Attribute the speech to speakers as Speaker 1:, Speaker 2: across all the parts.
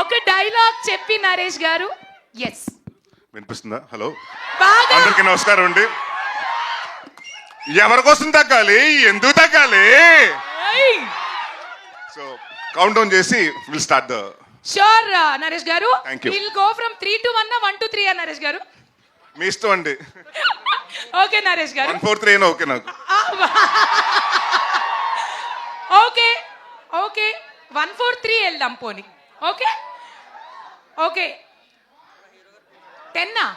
Speaker 1: ఒక డైలాగ్ చెప్పి నరేష్ గారు. ఎస్,
Speaker 2: వినిపిస్తుందా? హలో,
Speaker 1: బాగా
Speaker 2: అందరికీ నమస్కారం అండి. ఎవరి కోసం తగ్గాలి, ఎందుకు తగ్గాలి? సో కౌంట్ డౌన్ చేసి will start the.
Speaker 1: Sure Naresh గారు.
Speaker 2: Thank you.
Speaker 1: Will go from 3 to 1 1 to 3 Naresh గారు.
Speaker 2: మీ ఇష్టం అండి.
Speaker 1: ఓకే నరేష్ గారు.
Speaker 2: 1 4 3 అయినా ఓకే నాకు.
Speaker 1: ఓకే ఓకే 1 4 3 వెళ్దాం పోనీ. ఓకే ఓకే 10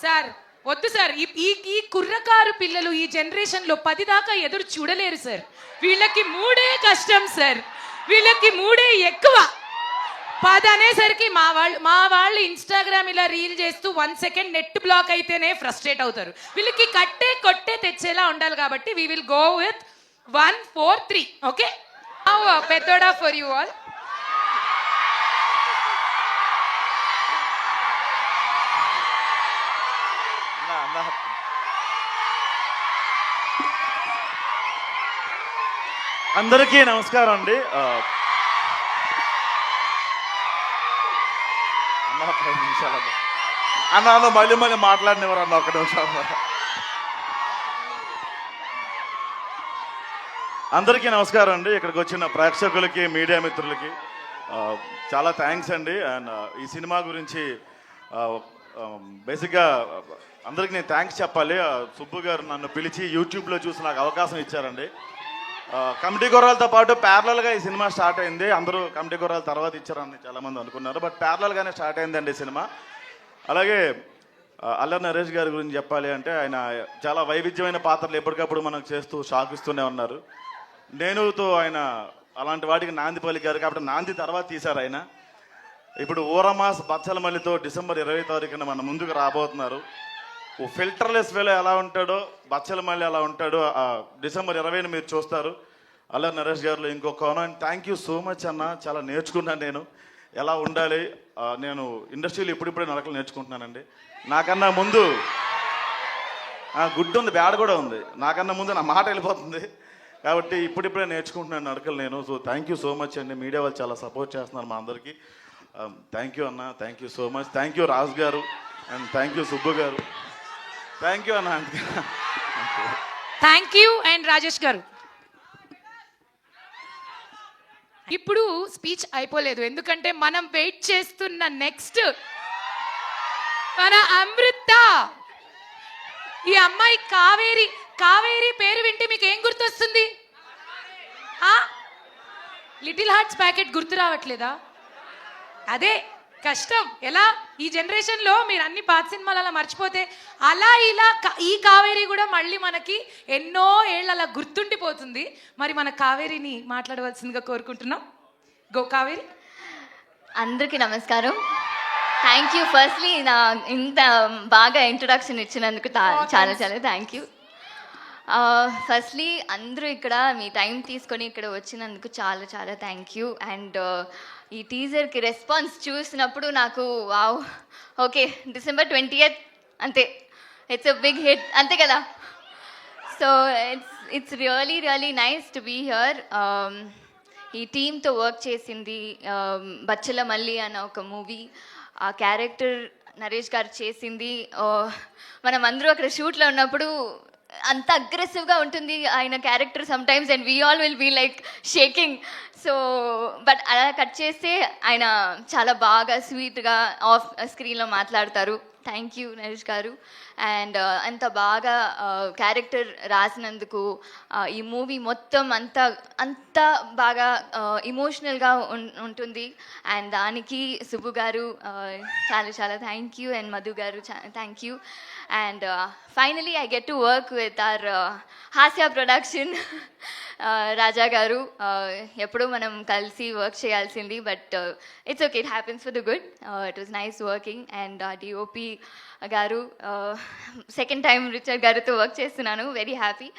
Speaker 1: సార్ వద్దు సార్. ఈ కుర్రకారు పిల్లలు ఈ జనరేషన్లో 10 దాకా ఎదురు చూడలేరు సార్. వీళ్ళకి 3 కష్టం సార్. వీళ్ళకి 3 ఎక్కువ. 10 అనేసరికి మా వాళ్ళు ఇన్స్టాగ్రామ్ ఇలా రీల్ చేస్తూ 1 సెకండ్ నెట్ బ్లాక్ అయితేనే ఫ్రస్ట్రేట్ అవుతారు. వీళ్ళకి కట్టే కొట్టే తెచ్చేలా ఉండాలి కాబట్టి we will go with 1 4 3. Okay, పెద్దోడా ఫర్ యూ ఆల్.
Speaker 3: అందరికీ నమస్కారం అండి. అన్న 5 నిమిషాలు అన్న మళ్ళీ మాట్లాడినవారు అన్న 1 నిమిషం. అందరికీ నమస్కారం అండి. ఇక్కడికి వచ్చిన ప్రేక్షకులకి, మీడియా మిత్రులకి చాలా థ్యాంక్స్ అండి. అండ్ ఈ సినిమా గురించి బేసిక్గా అందరికీ నేను థ్యాంక్స్ చెప్పాలి. సుబ్బు గారు నన్ను పిలిచి యూట్యూబ్లో చూసి నాకు అవకాశం ఇచ్చారండి. కమిటీ గుర్రాలతో పాటు ప్యారలల్గా ఈ సినిమా స్టార్ట్ అయింది. అందరూ కమిటీ గుర్రాల తర్వాత ఇచ్చారని చాలామంది అనుకున్నారు, బట్ ప్యారలల్గానే స్టార్ట్ అయిందండి ఈ సినిమా. అలాగే అల్లరి నరేష్ గారి గురించి చెప్పాలి అంటే ఆయన చాలా వైవిధ్యమైన పాత్రలు ఎప్పటికప్పుడు మనకు చేస్తూ షాక్ ఇస్తూనే ఉన్నారు. నేనుతో ఆయన అలాంటి వాటికి నాంది పలికారు కాబట్టి నాంది తర్వాత తీశారు ఆయన. ఇప్పుడు ఊరమాస్ బచ్చలమల్లితో డిసెంబర్ 20 తారీఖున మన ముందుకు రాబోతున్నారు. ఓ ఫిల్టర్లెస్ వేలో ఎలా ఉంటాడో బచ్చలమల్లి అలా ఉంటాడో డిసెంబర్ 20ని మీరు చూస్తారు. అల్లరి నరేష్ గారిలో ఇంకో కోణం. థ్యాంక్ యూ సో మచ్ అన్న. చాలా నేర్చుకున్నాను నేను ఎలా ఉండాలి. నేను ఇండస్ట్రీలో ఇప్పుడిప్పుడే నడకలు నేర్చుకుంటున్నానండి. నాకన్నా ముందు గుడ్ ఉంది, బ్యాడ్ కూడా ఉంది. నాకన్నా ముందు నా మాట వెళ్ళిపోతుంది కాబట్టి ఇప్పుడిప్పుడే నేర్చుకుంటున్నాను నడకలు నేను. So thank you so much అండి. మీడియా వాళ్ళు చాలా సపోర్ట్ చేస్తున్నారు మా అందరికీ. థ్యాంక్ యూ అన్న, thank you so much. Thank you Raj గారు అండ్ థ్యాంక్ యూ సుబ్బు గారు. థ్యాంక్ యూ అన్న.
Speaker 1: థ్యాంక్ యూ అండ్ రాజేష్ గారు. ఇప్పుడు స్పీచ్ అయిపోలేదు, ఎందుకంటే మనం వెయిట్ చేస్తున్న నెక్స్ట్ మన అమృత. ఈ అమ్మాయి కావేరి. కావేరి పేరు వింటే మీకు ఏం గుర్తొస్తుంది? లిటిల్ హార్ట్స్ ప్యాకెట్ గుర్తు రావట్లేదా? అదే కష్టం. ఎలా ఈ జనరేషన్లో మీరు అన్ని పాత సినిమాలు అలా మర్చిపోతే అలా ఇలా ఈ కావేరి కూడా మళ్ళీ మనకి ఎన్నో ఏళ్ళు అలా గుర్తుండిపోతుంది. మరి మన కావేరిని మాట్లాడవలసిందిగా కోరుకుంటున్నాం. గో కావేరి.
Speaker 4: అందరికీ నమస్కారం. థ్యాంక్ యూ ఫస్ట్లీ నా ఇంత బాగా ఇంట్రొడక్షన్ ఇచ్చినందుకు చాలా చాలా థ్యాంక్ యూ. ఫస్ట్లీ అందరూ ఇక్కడ మీ టైం తీసుకొని ఇక్కడ వచ్చినందుకు చాలా చాలా థ్యాంక్ యూ. అండ్ ఈ టీజర్కి రెస్పాన్స్ చూసినప్పుడు నాకు వావ్, ఓకే డిసెంబర్ 20th అంతే, ఇట్స్ అ బిగ్ హిట్ అంతే కదా. So it's really really nice to be here. ఈ టీంతో వర్క్ చేసింది బచ్చలమల్లి అన్న ఒక మూవీ. ఆ క్యారెక్టర్ నరేష్ గారు చేసింది. మనం అందరూ అక్కడ షూట్లో ఉన్నప్పుడు అంత అగ్రెసివ్గా ఉంటుంది ఆయన character sometimes and we all will be like shaking. So but అలా కట్ చేస్తే ఆయన చాలా బాగా స్వీట్గా ఆఫ్ స్క్రీన్లో మాట్లాడతారు. థ్యాంక్ యూ నరేష్ గారు. అండ్ అంత బాగా క్యారెక్టర్ రాసినందుకు ఈ మూవీ మొత్తం అంత బాగా ఇమోషనల్గా ఉంటుంది. అండ్ దానికి సుబ్బు గారు చాలా చాలా థ్యాంక్ యూ. అండ్ మధు గారు thank you. And finally I get to work with our Hasya production. Raja garu eppudu manam kalsi work cheyalsindi, but it's okay, it happens for the good. It was nice working. And DOP garu second time Richard garu tho work chestunnanu, very happy.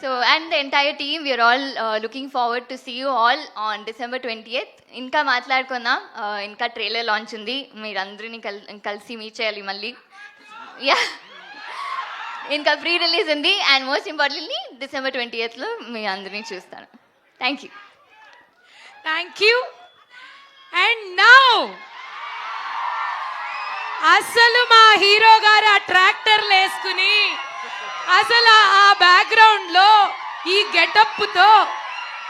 Speaker 4: So and the entire team, we are all looking forward to see you all on December 20th. Inka maatladukonam, inka trailer launch undi, meer andarini kalsi meet cheyali malli. Yeah, ఇంకా pre release ఉంది. And most importantly December 20th మీ అందరినీ చూస్తాను. Thank you.
Speaker 1: Thank you అసలు మా hero గారు ఆ ట్రాక్టర్లు వేసుకుని అసలు ఆ బ్యాక్గ్రౌండ్ లో ఈ గెటప్ తో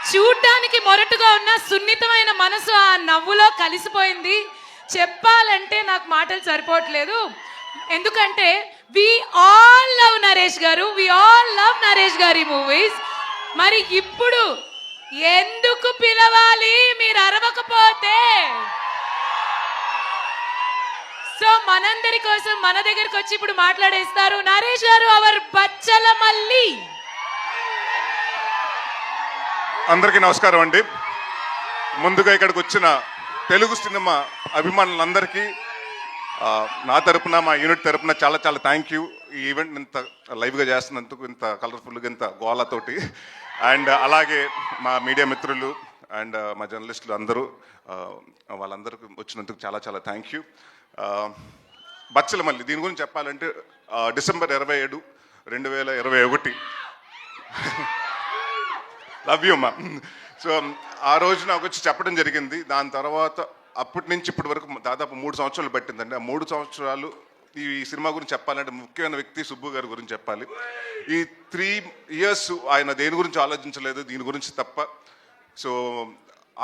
Speaker 1: చూడ్డానికి మొరటుగా ఉన్న సున్నితమైన మనసు ఆ నవ్వులో కలిసిపోయింది. చెప్పాలంటే నాకు మాటలు సరిపోవట్లేదు. ఎందుకంటే వి ఆల్ లవ్ నరేష్ గారు, వి ఆల్ లవ్ నరేష్ గారి మూవీస్. మరి ఇప్పుడు ఎందుకు పిలవాలి మీరు అరవకపోతే? సో మనందరి కోసం మన దగ్గరకు వచ్చి ఇప్పుడు మాట్లాడేస్తారు నరేష్ గారు, అవర్ బచ్చల మల్లి.
Speaker 2: అందరికీ నమస్కారం అండి. ముందుగా ఇక్కడికి వచ్చిన తెలుగు సినిమా అభిమానులందరికీ నా తరపున, మా యూనిట్ తరపున చాలా చాలా థ్యాంక్ యూ. ఈ ఈవెంట్ ఇంత లైవ్గా చేస్తున్నందుకు, ఇంత కలర్ఫుల్గా, ఇంత గోళతోటి. అండ్ అలాగే మా మీడియా మిత్రులు అండ్ మా జర్నలిస్టులు అందరూ, వాళ్ళందరికీ వచ్చినందుకు చాలా చాలా థ్యాంక్ యూ. బచ్చల మల్లి దీని గురించి చెప్పాలంటే డిసెంబర్ 27, 2021 లవ్ యూ అమ్మా. సో ఆ రోజు నాకు వచ్చి చెప్పడం జరిగింది. దాని తర్వాత అప్పటి నుంచి ఇప్పటి వరకు దాదాపు 3 సంవత్సరాలు పట్టిందండి. ఆ 3 సంవత్సరాలు ఈ సినిమా గురించి చెప్పాలంటే ముఖ్యమైన వ్యక్తి సుబ్బు గారి గురించి చెప్పాలి. ఈ 3 years ఆయన దేని గురించి ఆలోచించలేదు, దీని గురించి తప్ప. సో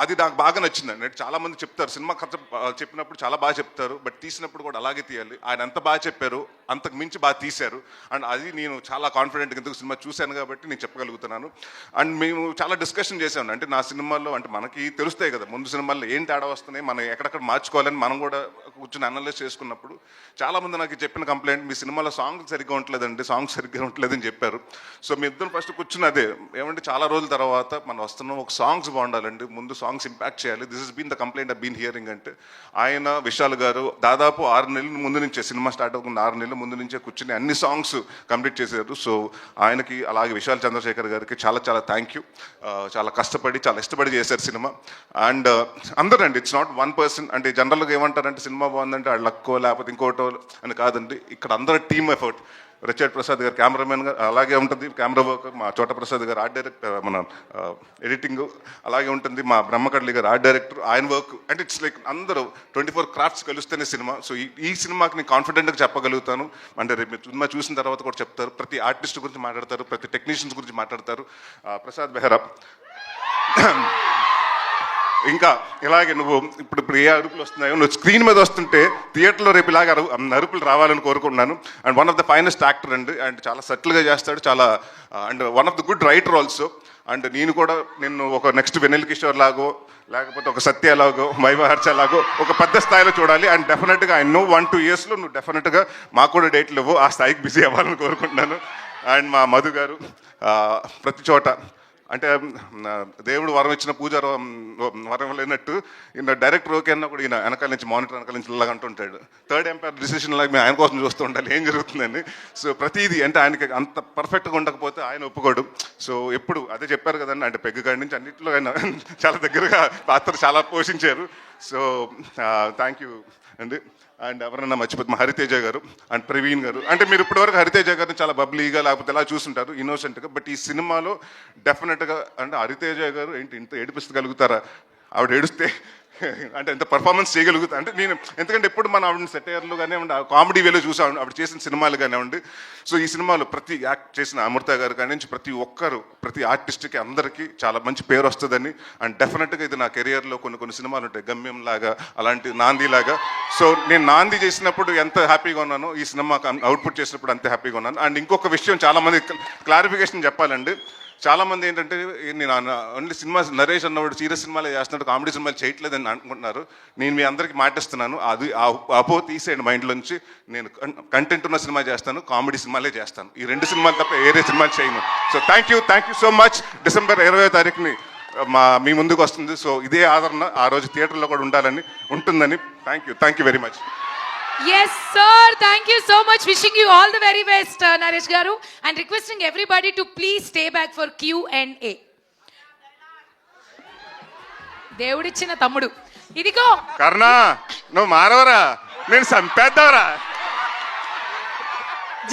Speaker 2: అది నాకు బాగా నచ్చిందండి. చాలా మంది చెప్తారు సినిమా కథ చెప్పినప్పుడు చాలా బాగా చెప్తారు, బట్ తీసినప్పుడు కూడా అలాగే తీయాలి. ఆయన ఎంత బాగా చెప్పారు అంతకు మించి బాగా తీశారు. అండ్ అది నేను చాలా కాన్ఫిడెంట్గా ఎందుకు సినిమా చూశాను కాబట్టి నేను చెప్పగలుగుతున్నాను. అండ్ మేము చాలా డిస్కషన్ చేసాము. అంటే నా సినిమాల్లో అంటే మనకి తెలుస్తాయి కదా ముందు సినిమాల్లో ఏం తేడా వస్తున్నాయి, మనం ఎక్కడెక్కడ మార్చుకోవాలని మనం కూడా కూర్చొని అనలైజ్ చేసుకున్నప్పుడు చాలామంది నాకు చెప్పిన కంప్లైంట్, మీ సినిమాలో సాంగ్ సరిగ్గా ఉండలేదండి, సాంగ్ సరిగ్గా ఉండలేదని చెప్పారు. సో మీ ఇద్దరు ఫస్ట్ కూర్చుని అదే ఏమంటే చాలా రోజుల తర్వాత మనం వస్తున్నాం, ఒక సాంగ్స్ బాగుండాలండి, ముందు సాంగ్స్ ఇంపాక్ట్ చేయాలి. This is been the complaint I been hearing. అంటే ఆయన విశాల్ గారు దాదాపు 6 నెలల ముందు నుంచే, సినిమా స్టార్ట్ అవ్వకుండా 6 నెలల ముందు నుంచే కూర్చుని అన్ని సాంగ్స్ కంప్లీట్ చేశారు. సో ఆయనకి అలాగే విశాల్ చంద్రశేఖర్ గారికి చాలా చాలా థ్యాంక్ యూ. చాలా కష్టపడి చాలా ఇష్టపడి చేశారు సినిమా. అండ్ అందరూ అండి, ఇట్స్ నాట్ వన్ పర్సన్. అంటే జనరల్గా ఏమంటారంటే సినిమా బాగుందంటే వాళ్ళు లక్కో లేకపోతే ఇంకోటో అని కాదండి. ఇక్కడ అందరూ టీమ్ ఎఫర్ట్. రిచర్డ్ ప్రసాద్ గారు కెమెరామెన్ గారు అలాగే ఉంటుంది, కెమెరా వర్క్. మా చోట ప్రసాద్ గారు ఆర్ట్ డైరెక్టర్, మన ఎడిటింగ్ అలాగే ఉంటుంది. మా బ్రహ్మకడ్లి గారు ఆర్ట్ డైరెక్టర్, ఆయన వర్క్. అంటే ఇట్స్ లైక్ అందరూ 24 క్రాఫ్ట్స్ కలిస్తేనే సినిమా. సో ఈ సినిమాకి నేను కాన్ఫిడెంట్గా చెప్పగలుగుతాను. అంటే రేపు సినిమా చూసిన తర్వాత కూడా చెప్తారు, ప్రతి ఆర్టిస్ట్ గురించి మాట్లాడతారు, ప్రతి టెక్నీషియన్స్ గురించి మాట్లాడతారు. ప్రసాద్ బెహ్రా ఇంకా ఇలాగే నువ్వు ఇప్పుడు ఏ అరుపులు వస్తున్నాయో, నువ్వు స్క్రీన్ మీద వస్తుంటే థియేటర్లో రేపు ఇలాగ అరుపులు రావాలని కోరుకుంటున్నాను. And one of the finest actor అండి. అండ్ చాలా సటిల్గా చేస్తాడు, చాలా and one of the good writer also. And నేను కూడా నిన్ను ఒక నెక్స్ట్ వెన్నెల కిషోర్ లాగో లేకపోతే ఒక సత్య లాగో వైవహర్ష లాగో ఒక పెద్ద స్థాయిలో చూడాలి. అండ్ డెఫినెట్గా ఐ నో 1-2 yearsలో నువ్వు డెఫినెట్గా మాకు కూడా డేట్లు ఇవ్వు, ఆ స్థాయికి బిజీ అవ్వాలని కోరుకుంటున్నాను. అండ్ మా మధు గారు ప్రతి చోట అంటే దేవుడు వరం ఇచ్చిన పూజ వరం లేనట్టు ఈయన డైరెక్టర్ ఓకే అన్నా కూడా ఈయన వెనకాల నుంచి మానిటర్ వెనకాల నుంచి ఇలాగ అంటుంటాడు. థర్డ్ ఎంపైర్ డిసిషన్ లాగా మేము ఆయన కోసం చూస్తూ ఉండాలి ఏం జరుగుతుందని. సో ప్రతిదీ అంటే ఆయనకి అంత పర్ఫెక్ట్గా ఉండకపోతే ఆయన ఒప్పుకోడు. సో ఎప్పుడు అదే చెప్పారు కదండి, అంటే పెగ్గు కాడి నుంచి అన్నింటిలో ఆయన చాలా దగ్గరగా పాత్ర చాలా పోషించారు. సో థ్యాంక్ యూ అండి. అండ్ ఎవరన్నా మర్చిపోతే మా హరితేజ గారు అండ్ ప్రవీణ్ గారు. అంటే మీరు ఇప్పటివరకు హరితేజ గారిని చాలా బబ్లీగా లేకపోతే ఎలా చూస్తుంటారు, ఇన్నోసెంట్గా. బట్ ఈ సినిమాలో డెఫినెట్గా అంటే హరితేజ గారు ఏంటి ఇంత ఏడిపిస్తగలుగుతారా, ఆవిడ ఏడుస్తే అంటే ఎంత పర్ఫార్మెన్స్ చేయగలుగుతా అంటే నేను, ఎందుకంటే ఎప్పుడు మనం ఆవిడ సెటైర్లు కానివ్వండి, కామెడీ వేలో చూసాం ఆవిడ చేసిన సినిమాలు కానివ్వండి. సో ఈ సినిమాలో ప్రతి యాక్ట్ చేసిన అమృత గారు కానీ నుంచి ప్రతి ఒక్కరు, ప్రతి ఆర్టిస్ట్కి అందరికీ చాలా మంచి పేరు వస్తుందని. అండ్ డెఫినెట్గా ఇది నా కెరియర్లో కొన్ని సినిమాలు ఉంటాయి, గమ్యం లాగా, అలాంటి నాంది లాగా. సో నేను నాంది చేసినప్పుడు ఎంత హ్యాపీగా ఉన్నానో ఈ సినిమా అవుట్పుట్ చేసినప్పుడు అంతే హ్యాపీగా ఉన్నాను. అండ్ ఇంకొక విషయం చాలా మంది క్లారిఫికేషన్ చెప్పాలండి. చాలామంది ఏంటంటే నేను ఓన్లీ సినిమా నరేష్ అన్నవాడు సీరియస్ సినిమాలే చేస్తున్నాడు, కామెడీ సినిమాలు చేయట్లేదని అనుకుంటున్నారు. నేను మీ అందరికీ మాటిస్తున్నాను, అది అపో తీసేయండి మైండ్లోంచి. నేను కంటెంట్ ఉన్న సినిమా చేస్తాను, కామెడీ సినిమాలే చేస్తాను. ఈ 2 సినిమాలు తప్ప వేరే సినిమాలు చేయను. So thank you so much. December 20వ తారీఖుని మీ ముందుకు వస్తుంది. సో ఇదే ఆదరణ ఆ రోజు థియేటర్లో కూడా ఉంటుందని. Thank you very much.
Speaker 1: Yes, sir. Thank you so much. Wishing you all the very best, Naresh Garu, and requesting everybody to please stay back for Q&A. దేవుడిచ్చిన తమ్ముడు ఇదిగో
Speaker 2: కర్ణా, నువ్వు మారవరా, నేను చంపేద్దావరా.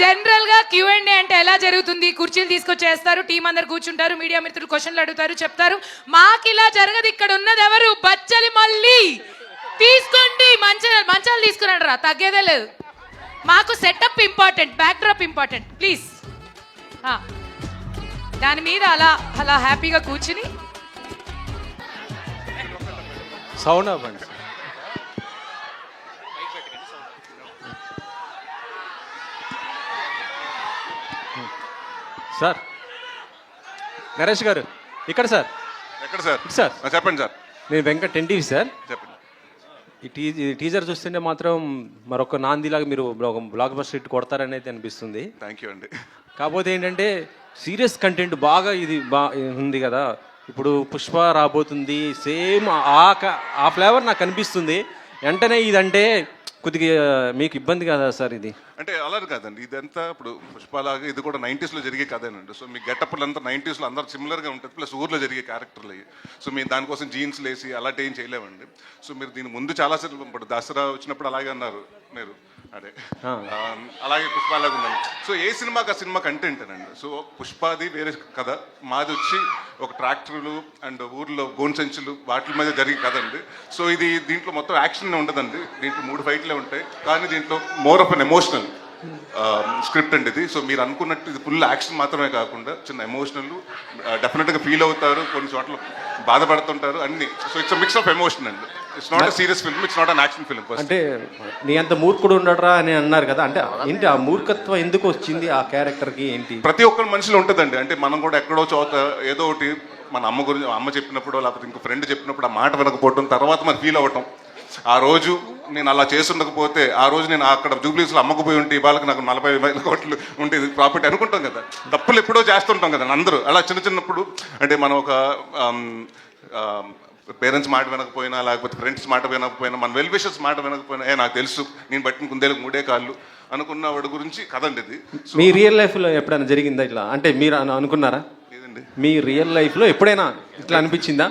Speaker 1: జనరల్ గా Q&A అంటే ఎలా జరుగుతుంది, కుర్చీలు తీసుకొచ్చేస్తారు, టీం అందరు కూర్చుంటారు, మీడియా మిత్రులు క్వశ్చన్లు అడుగుతారు, చెప్తారు. మాకు ఇలా జరగదు. ఇక్కడ ఉన్నది ఎవరు? బచ్చలి మల్లి. తీసుకోండి. మంచాలు తీసుకురండి రా, తగ్గేదే లేదు. మాకు setup important, back drop important, please. దాని మీద అలా అలా హ్యాపీగా కూర్చుని
Speaker 5: సౌండ్ అవ్వండి. సార్ నరేష్ గారు ఇక్కడ సార్.
Speaker 2: ఎక్కడ సార్?
Speaker 5: సార్
Speaker 2: చెప్పండి సార్.
Speaker 5: నేను వెంకట్ ఎన్టీవీ సార్.
Speaker 2: చెప్పండి.
Speaker 5: ఈ టీజర్ చూస్తుంటే మాత్రం మరొక నాందిలాగా మీరు ఒక బ్లాక్ బస్టర్ హిట్ కొడతారని అయితే అనిపిస్తుంది.
Speaker 2: థ్యాంక్ యూ అండి.
Speaker 5: కాకపోతే ఏంటంటే సీరియస్ కంటెంట్ బాగా ఇది ఉంది కదా. ఇప్పుడు పుష్ప రాబోతుంది, సేమ్ ఆ ఫ్లేవర్ నాకు అనిపిస్తుంది. వెంటనే ఇదంటే కొద్దిగా మీకు ఇబ్బంది కదా సార్ ఇది?
Speaker 2: అంటే అలా కాదండి, ఇదంతా ఇప్పుడు పుష్పలాగా ఇది కూడా 90s లో జరిగే కథేనండి. సో మీ గెటప్లు అంతా 90s లో అందరూ సిమిలర్గా ఉంటుంది, ప్లస్ ఊర్లో జరిగే క్యారెక్టర్లు అయ్యి. సో మీరు దానికోసం జీన్స్లు వేసి అలాంటి ఏం చేయలేమండి. సో మీరు దీని ముందు చాలా సార్లు ఇప్పుడు దసరా వచ్చినప్పుడు అలాగే అన్నారు మీరు, అదే అలాగే పుష్పలాగా ఉందండి. సో ఏ సినిమాకి ఆ సినిమా కంటెంట్ అనండి. సో పుష్పాది వేరే కథ, మాది వచ్చి ఒక ట్రాక్టర్లు అండ్ ఊర్లో గోన్ సంచులు వాటి మీద జరిగే కథ అండి. సో ఇది దీంట్లో మొత్తం యాక్షన్ ఉండదండి, దీంట్లో 3 ఫైట్లే ఉంటాయి. కానీ దీంట్లో more of an emotional script అండి ఇది. సో మీరు అనుకున్నట్టు ఇది ఫుల్ యాక్షన్ మాత్రమే కాకుండా చిన్న ఎమోషనల్, డెఫినెట్గా ఫీల్ అవుతారు, కొన్ని చోట్ల బాధపడుతుంటారు అన్ని. So it's mix of emotion అండి. It's not a serious film, it's not an action film.
Speaker 5: అంటే నీ అంత మూర్ఖుడు ఉండడరా అని అన్నారు కదా, అంటే ఏంటి ఆ మూర్ఖత్వం ఎందుకు వచ్చింది ఆ క్యారెక్టర్కి ఏంటి?
Speaker 2: ప్రతి ఒక్కరి మనిషిలో ఉంటుందండి. అంటే మనం కూడా ఎక్కడో చోట ఏదో ఒకటి మన అమ్మ గురించి, అమ్మ చెప్పినప్పుడు లేకపోతే ఇంకో ఫ్రెండ్ చెప్పినప్పుడు ఆ మాట వినకపోవటం, తర్వాత మనం ఫీల్ అవ్వటం, ఆ రోజు నేను అలా చేస్తుండకపోతే, ఆ రోజు నేను అక్కడ జూబ్లీస్లో అమ్మకపోయి ఉంటే ఇవాళకి నాకు 40,000 కోట్లు ఉండేది ప్రాఫిట్ అనుకుంటాం కదా. తప్పులు ఎప్పుడో చేస్తుంటాం కదా అందరూ. అలా చిన్నప్పుడు అంటే మనం ఒక పేరెంట్స్ మాట వినకపోయినా, లేకపోతే ఫ్రెండ్స్ మాట వినకపోయినా, మన వెల్ విషర్స్ మాట వినకపోయినా, నాకు తెలుసు నేను బట్టిన కుందేలకు 3 కాళ్ళు అనుకున్న వాడి గురించి కదండి ఇది.
Speaker 5: మీ రియల్ లైఫ్లో ఎప్పుడైనా జరిగిందా ఇట్లా? అంటే మీరు అనుకున్నారా? మీ రియల్ లైఫ్లో ఎప్పుడైనా ఇట్లా అనిపించిందా?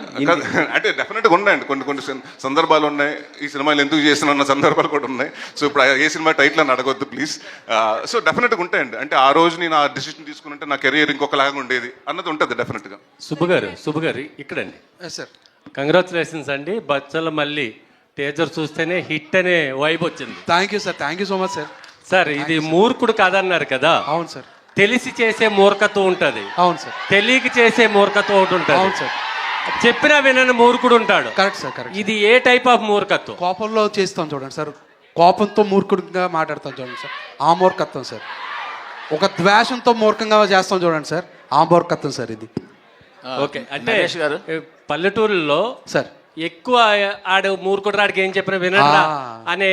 Speaker 2: అంటే డెఫినెట్గా ఉన్నాయండి, కొన్ని సందర్భాలు ఉన్నాయి. ఈ సినిమాలు ఎందుకు చేసిన సందర్భాలు కూడా ఉన్నాయి. సో ఇప్పుడు ఏ సినిమా టైటిల్ అని అడగొద్దు ప్లీజ్. సో డెఫినెట్గా ఉంటాయండి. అంటే ఆ రోజు నేను ఆ డిసిషన్ తీసుకుంటే నా కెరీర్ ఇంకొకలాగా ఉండేది అన్నది ఉంటుంది డెఫినెట్గా.
Speaker 6: సుబ్బు గారు ఇక్కడండి.
Speaker 7: సార్
Speaker 6: కంగ్రాచులేషన్స్ అండి. బచ్చల మళ్ళీ టీజర్ చూస్తేనే హిట్ అనే వైబ్ వచ్చింది.
Speaker 7: Thank you sir, thank you so much sir.
Speaker 6: Sir ఇది మూర్ఖుడు కాదన్నారు కదా.
Speaker 7: అవును సార్.
Speaker 6: తెలిసి చేసే మూర్ఖత్వం ఉంటుంది,
Speaker 7: అవును సార్.
Speaker 6: తెలియక చేసే మూర్ఖత్వం ఒకటి ఉంటుంది.
Speaker 7: అవును సార్.
Speaker 6: చెప్పినా వినని మూర్ఖుడు ఉంటాడు.
Speaker 7: Correct sir, correct.
Speaker 6: ఇది ఏ టైప్ ఆఫ్ మూర్ఖత్వం?
Speaker 7: కోపంలో చేస్తాం చూడండి సార్, కోపంతో మూర్ఖుడిగా మాట్లాడతాం చూడండి సార్, ఆ మూర్ఖత్వం సార్. ఒక ద్వేషంతో మూర్ఖంగా చేస్తాం చూడండి సార్, ఆ మూర్ఖత్వం సార్ ఇది.
Speaker 6: ఓకే, అంటే పల్లెటూరులో
Speaker 7: సార్
Speaker 6: ఎక్కువ ఆడు మూర్ఖుడు రాడికి ఏం చెప్పినా వినడా అనే